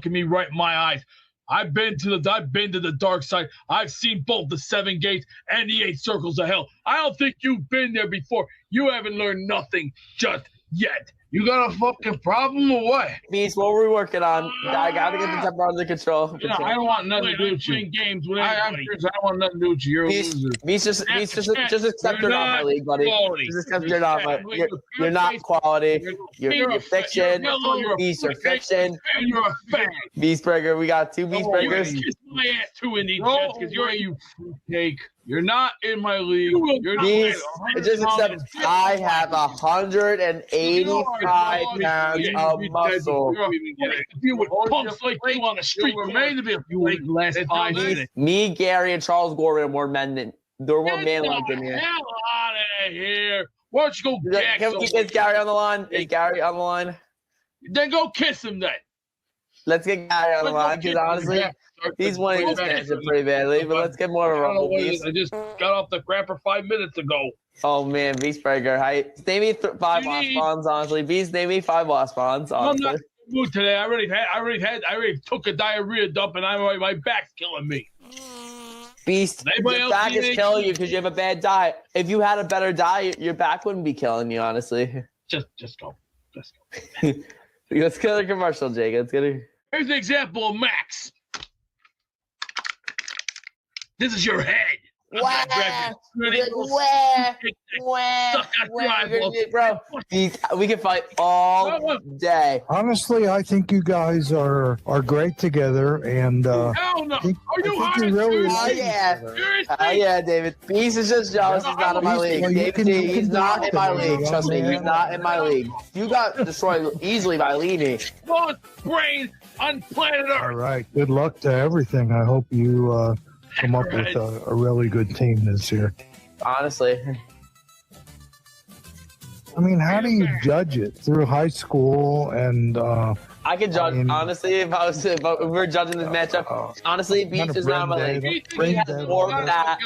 at me right in my eyes. I've been to the dark side. I've seen both the 7 gates and the 8 circles of hell. I don't think you've been there before. You haven't learned nothing just yet. You got a fucking problem or what? Beast, what were we working on? I gotta get the temper under control. Yeah, I don't want nothing to do with you. Games with I don't want nothing to do with you. You're a loser. Beast, just accept you're not my league, buddy. Just accept you're not my. You're not quality. You're fiction. Beast, you're fiction. You're a fan. Beastburger, we got 2 Beastburgers. Kiss my ass too in these Jets because you're you cake. You're not in my league. You're Beast, just accept I have 185 pounds of muscle. You would pumps like you on the street. We're made to be last 5 minutes. Me, Gary, and Charles Gordon are more men than they're more man-like than here. Hell out of here! Why don't you go? Is Gary on the line? Is Gary on the line? Then go kiss him then. Let's get Gary on the line because honestly, he's winning this matchup pretty badly. But let's get more of a rumble. I just got off the crapper 5 minutes ago. Oh man, Beastburger, name me 5 lost spawns. Honestly, Beast, name me 5 lost spawns. Honestly. I'm not in the mood today. I already took a diarrhea dump, and my back's killing me. Beast, your back is killing you because you have a bad diet. If you had a better diet, your back wouldn't be killing you. Honestly, just go. Let's get a commercial, Jake. Let's get a. Here's an example of Max. This is your head. Bro, we can fight all day. Honestly, I think you guys are great together, and hell no. Are you really yeah, David. Beast is just jealous. He's not in my league. David, he's not in my league. Trust me, he's not in my league. You got destroyed easily by Leany. Most brain on planet Earth. All right. Good luck to everything. I hope you come up with a really good team this year. Honestly. I mean, how do you judge it through high school? And I could judge, honestly, if we were judging this matchup. Honestly, Beast is not my league. He has more of that.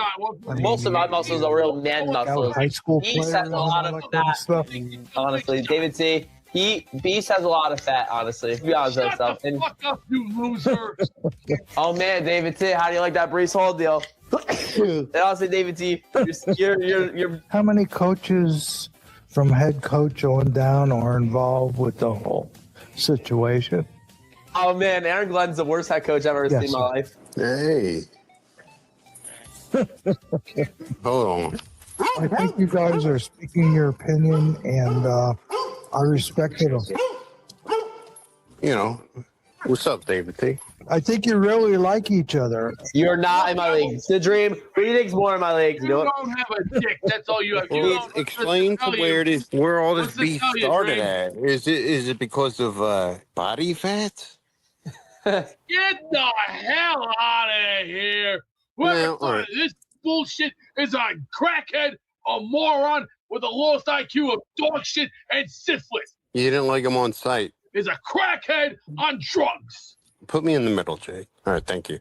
Most of my muscles are real man muscles. High school Beast has a lot of that. Honestly, David C. Beast has a lot of fat, honestly. To be honest with myself. Fuck up, you loser. Oh man, David T, how do you like that Brees Hall deal? And honestly, David T, you're how many coaches from head coach on down are involved with the whole situation? Oh man, Aaron Glenn's the worst head coach I've ever seen in my life. Hey. Hold on. I think you guys are speaking your opinion, and I respect it. You know, what's up, David T? I think you really like each other. You're not in my league. It's the dream. Who do you think's more in my league? You don't have a dick. That's all you have. You Well, don't. explain to where all this beef started Dream? at. Is it because of body fat? Get the hell out of here! Whoever Well, all started right. this bullshit is a crackhead, a moron with a lowest IQ of dog shit and syphilis. You didn't like him on site. Is a crackhead on drugs. Put me in the middle, Jay. All right, thank you.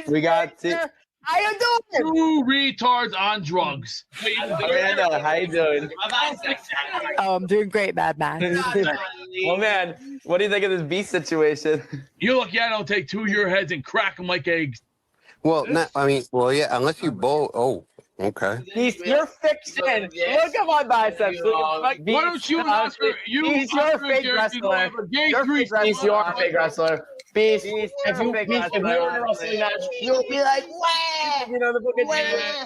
We got to. How you doing? Two retards on drugs. Amanda, how you doing? Oh, I'm doing great, Madman. Oh man, what do you think of this beast situation? You're lucky I don't take two of your heads and crack them like eggs. Well, yeah, unless you both. Oh, okay. Beast, you're fixing. Look at my biceps. Why don't you and Oscar? Beast, you're a fake wrestler. You're a fake wrestler. Beast, you are a fake wrestler. Beast, if you were in a wrestling match, you'll be like, wah! You know, the book of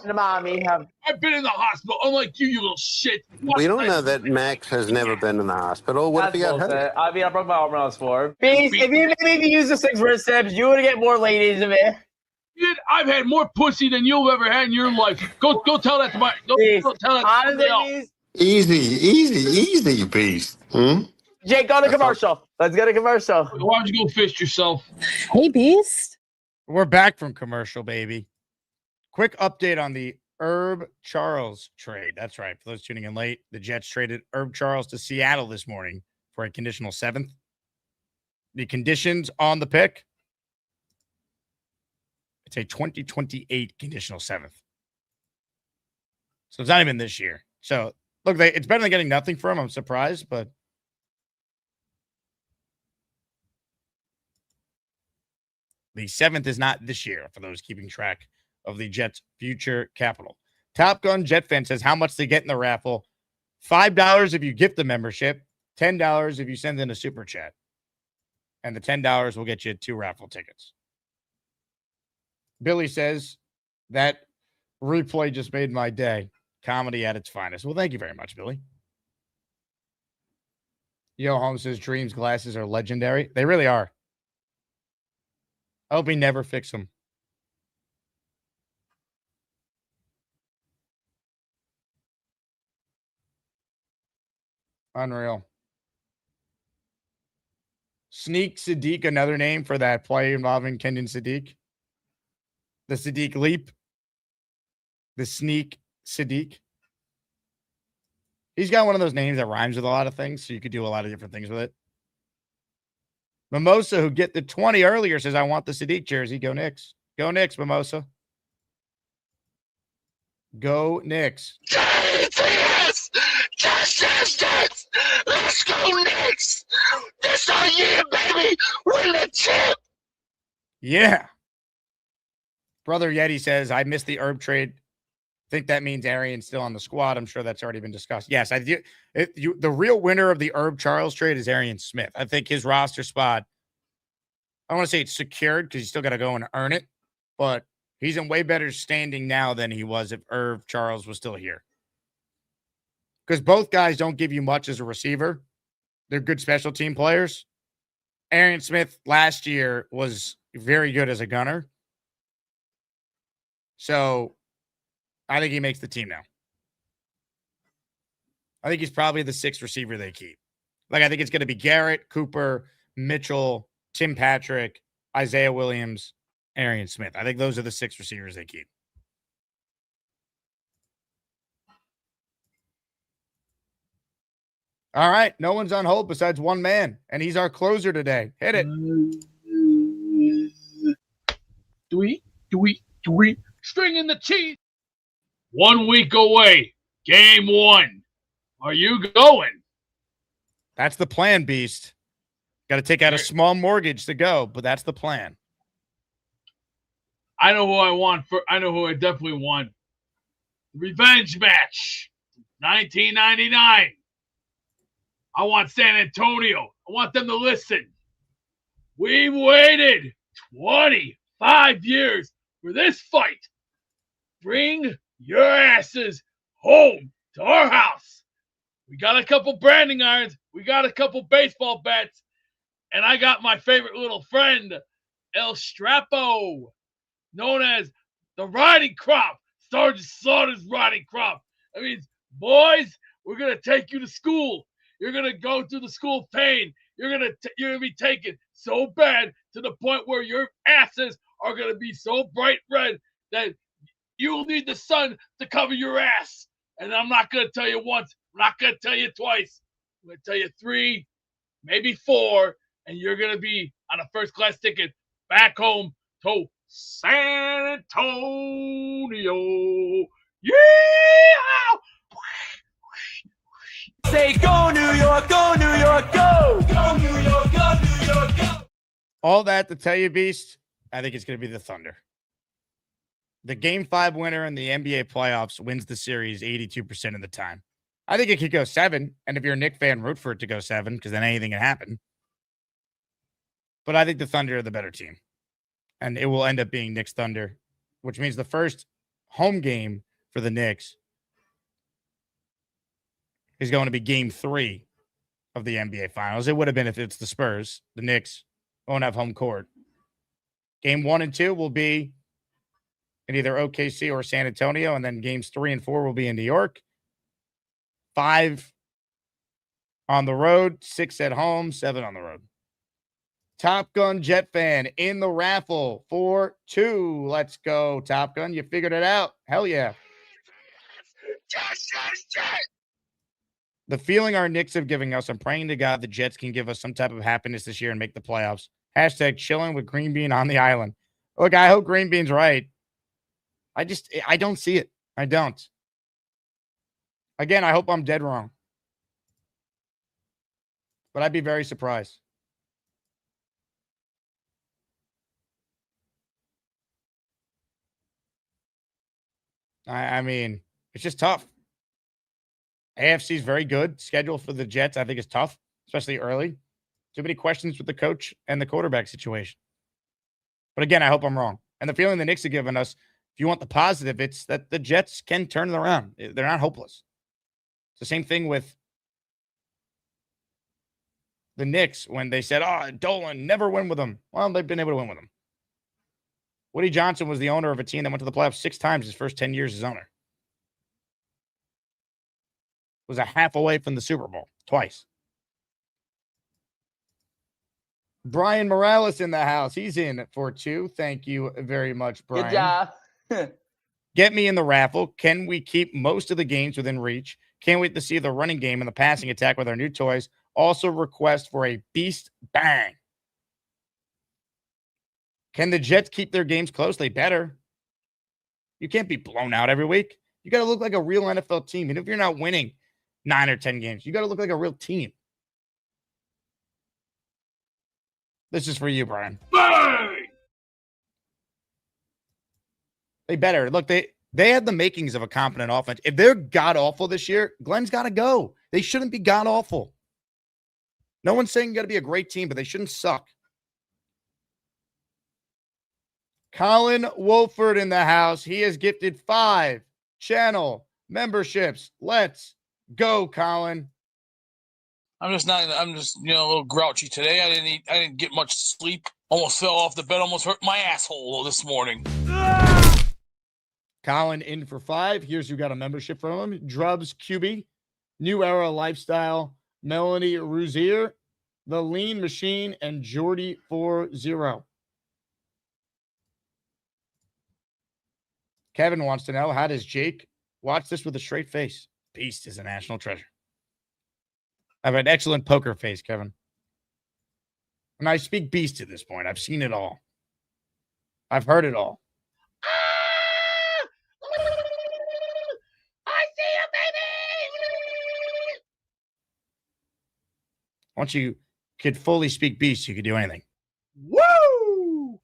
the mommy. I've been in the hospital, unlike you, you little shit. We don't know that Max has never been in the hospital. What if he got hurt? I mean, I broke my arm when I was 4. Beast, if you maybe use the 6 wrists, you would get more ladies of it. Dude, I've had more pussy than you've ever had in your life. Go tell that to my. Go tell that to somebody else. Easy, beast. Jake, go to commercial. Let's go to commercial. Why don't you go fist yourself? Hey, Beast. We're back from commercial, baby. Quick update on the Herb Charles trade. That's right. For those tuning in late, the Jets traded Herb Charles to Seattle this morning for a conditional 7th. The conditions on the pick. It's a 2028 conditional 7th. So it's not even this year. So, look, it's better than getting nothing for him. I'm surprised, but the 7th is not this year for those keeping track of the Jets' future capital. Top Gun Jet Fan says how much they get in the raffle. $5 if you gift the membership, $10 if you send in a super chat. And the $10 will get you 2 raffle tickets. Billy says that replay just made my day. Comedy at its finest. Well, thank you very much, Billy. Yo Holmes says Dream's glasses are legendary. They really are. I hope he never fix them. Unreal. Sneak Sadiq, another name for that play involving Kendon Sadiq. The Sadiq leap. The Sneak Sadiq. He's got one of those names that rhymes with a lot of things, so you could do a lot of different things with it. Mimosa, who get the 20 earlier, says, I want the Sadiq jersey. Go Knicks. Go Knicks, Mimosa. Go Knicks. Yes! Yes! Let's go Knicks! This our year, baby! Win the chip! Yeah. Brother Yeti says, I missed the Herb trade. Think that means Arian's still on the squad. I'm sure that's already been discussed. Yes, I do. The real winner of the Herb Charles trade is Arian Smith. I think his roster spot, I don't want to say it's secured because he's still got to go and earn it, but he's in way better standing now than he was if Herb Charles was still here. Because both guys don't give you much as a receiver. They're good special team players. Arian Smith last year was very good as a gunner. So I think he makes the team now. I think he's probably the 6th receiver they keep. Like, I think it's going to be Garrett, Cooper, Mitchell, Tim Patrick, Isaiah Williams, Arian Smith. I think those are the 6 receivers they keep. All right. No one's on hold besides one man, and he's our closer today. Hit it. Tweet. Stringing the cheese. 1 week away. Game 1. Are you going? That's the plan, Beast. Got to take out a small mortgage to go, but that's the plan. I know who I want. I know who I definitely want. Revenge match. 1999. I want San Antonio. I want them to listen. We've waited 25 years for this fight. Bring your asses home to our house. We got a couple branding irons. We got a couple baseball bats. And I got my favorite little friend El Strapo, known as the riding crop, Sergeant Slaughter's riding crop. That means, boys, we're going to take you to school. You're going to go through the school of pain. You're going to be taken so bad to the point where your asses are going to be so bright red that you'll need the sun to cover your ass. And I'm not going to tell you once. I'm not going to tell you twice. I'm going to tell you 3, maybe 4, and you're going to be on a first-class ticket back home to San Antonio. Yeah! Say go New York, go New York, go! Go New York, go New York, go! All that to tell you, Beast, I think it's going to be the Thunder. The Game 5 winner in the NBA playoffs wins the series 82% of the time. I think it could go 7, and if you're a Knicks fan, root for it to go 7, because then anything can happen. But I think the Thunder are the better team, and it will end up being Knicks Thunder, which means the first home game for the Knicks is going to be Game 3 of the NBA Finals. It would have been if it's the Spurs. The Knicks won't have home court. Game 1 and 2 will be in either OKC or San Antonio, and then games 3 and 4 will be in New York. 5 on the road, 6 at home, 7 on the road. Top Gun Jet fan in the raffle for 2. Let's go, Top Gun. You figured it out. Hell yeah. The feeling our Knicks have given us, I'm praying to God the Jets can give us some type of happiness this year and make the playoffs. Hashtag chilling with Green Bean on the island. Look, I hope Green Bean's right. I don't see it. I don't. Again, I hope I'm dead wrong. But I'd be very surprised. I mean, it's just tough. AFC is very good. Schedule for the Jets, I think, is tough, especially early. Too many questions with the coach and the quarterback situation. But again, I hope I'm wrong. And the feeling the Knicks have given us, if you want the positive, it's that the Jets can turn it around. They're not hopeless. It's the same thing with the Knicks when they said, Dolan, never win with them. Well, they've been able to win with them. Woody Johnson was the owner of a team that went to the playoffs 6 times his first 10 years as owner. Was a half away from the Super Bowl twice. Brian Morales in the house. He's in for 2. Thank you very much, Brian. Good job. Get me in the raffle. Can we keep most of the games within reach? Can't wait to see the running game and the passing attack with our new toys. Also request for a beast bang. Can the Jets keep their games close? They better. You can't be blown out every week. You got to look like a real NFL team. And if you're not winning 9 or 10 games, you got to look like a real team. This is for you, Brian. Bang! They better. Look, they had the makings of a competent offense. If they're god-awful this year, Glenn's got to go. They shouldn't be god-awful. No one's saying you got to be a great team, but they shouldn't suck. Colin Wolford in the house. He has gifted 5 channel memberships. Let's go, Colin. I'm just a little grouchy today. I didn't get much sleep. Almost fell off the bed, almost hurt my asshole this morning. Colin in for 5. Here's who got a membership from him. Drubs QB, New Era Lifestyle, Melanie Rouzier, The Lean Machine, and Jordy 40. Kevin wants to know, how does Jake watch this with a straight face? Beast is a national treasure. I have an excellent poker face, Kevin. And I speak beast at this point. I've seen it all. I've heard it all. I see you, baby! Once you could fully speak beast, you could do anything. Woo!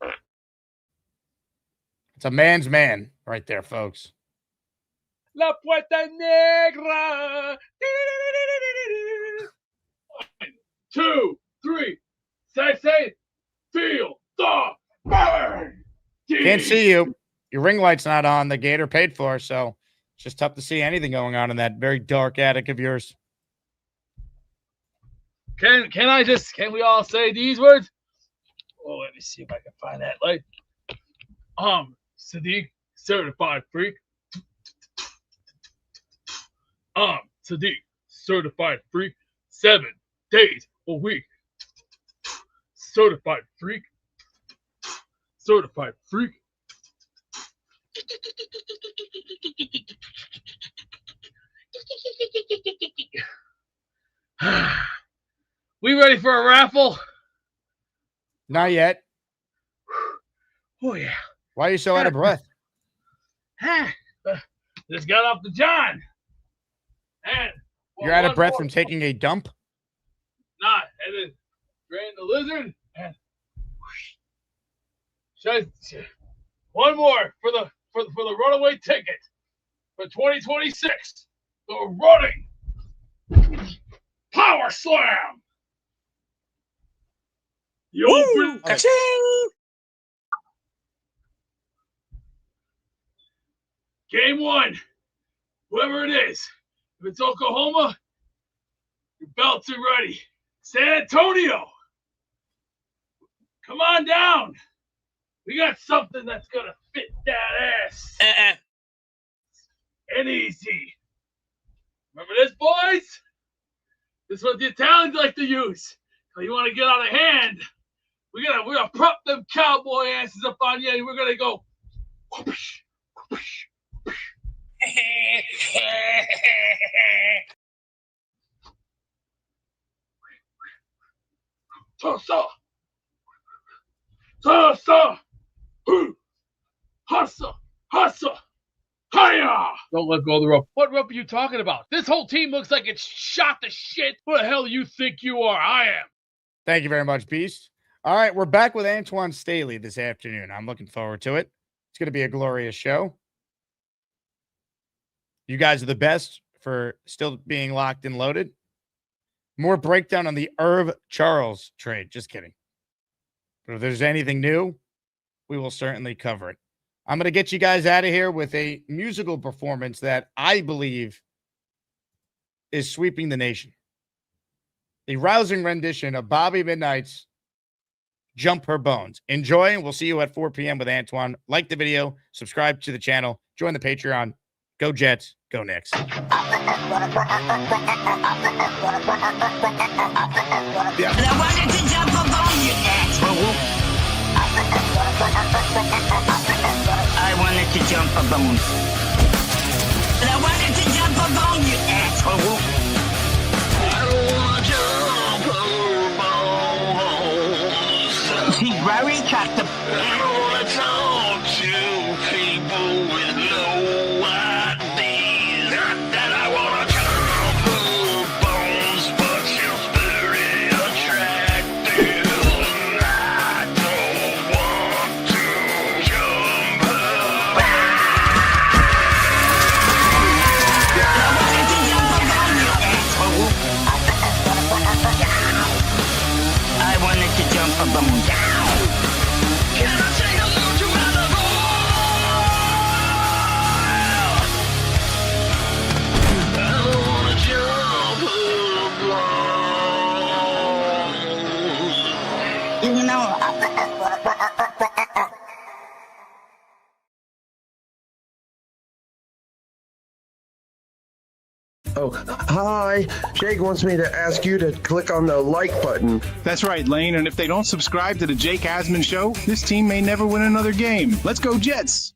It's a man's man right there, folks. La Puerta Negra. 1, 2, 3. Say, feel the burn. Can't see you. Your ring light's not on. The Gator paid for, so it's just tough to see anything going on in that very dark attic of yours. Can we all say these words? Oh, let me see if I can find that. Like, Sadiq, certified freak. Sadiq, certified freak. 7 days a week. Certified freak. Certified freak. We ready for a raffle? Not yet. Oh, yeah. Why are you so out of breath? Just got off the John. And You're out of breath from taking a dump? Not. And then drain the lizard. And one more for the runaway ticket for 2026. The running power slam. The open Ka-ching! Game 1. Whoever it is, if it's Oklahoma, your belts are ready. San Antonio, come on down. We got something that's gonna fit that ass. And easy. Remember this, boys? This is what the Italians like to use. So you want to get out of hand? We're gonna prop them cowboy asses up on you, and we're gonna go. Whoosh, whoosh, whoosh. Tossa, hassa, hassa, hiya! Don't let go of the rope. What rope are you talking about? This whole team looks like it's shot to shit. Who the hell you think you are? I am. Thank you very much, Beast. All right, we're back with Antoine Staley this afternoon. I'm looking forward to it. It's going to be a glorious show. You guys are the best for still being locked and loaded. More breakdown on the Irv Charles trade. Just kidding. But if there's anything new, we will certainly cover it. I'm going to get you guys out of here with a musical performance that I believe is sweeping the nation. A rousing rendition of Bobby Midnight's Jump Her Bones. Enjoy, and we'll see you at 4 p.m. with Antoine. Like the video, subscribe to the channel, join the Patreon. Go Jets, go Knicks. I wanted to jump above you, asshole. I wanted to jump a bone. I wanted to jump a bone, you asshole. I don't want to jump a bone. She's very attractive. I don't want to talk to people with no ideas. Not that I want to jump a bones, but you're very attractive. I don't want to jump a I wanted to jump a bone. Can I take a look around the I don't wanna jump a bone. You know. Oh, hi. Jake wants me to ask you to click on the like button. That's right, Lane, and if they don't subscribe to the Jake Asman Show, this team may never win another game. Let's go Jets!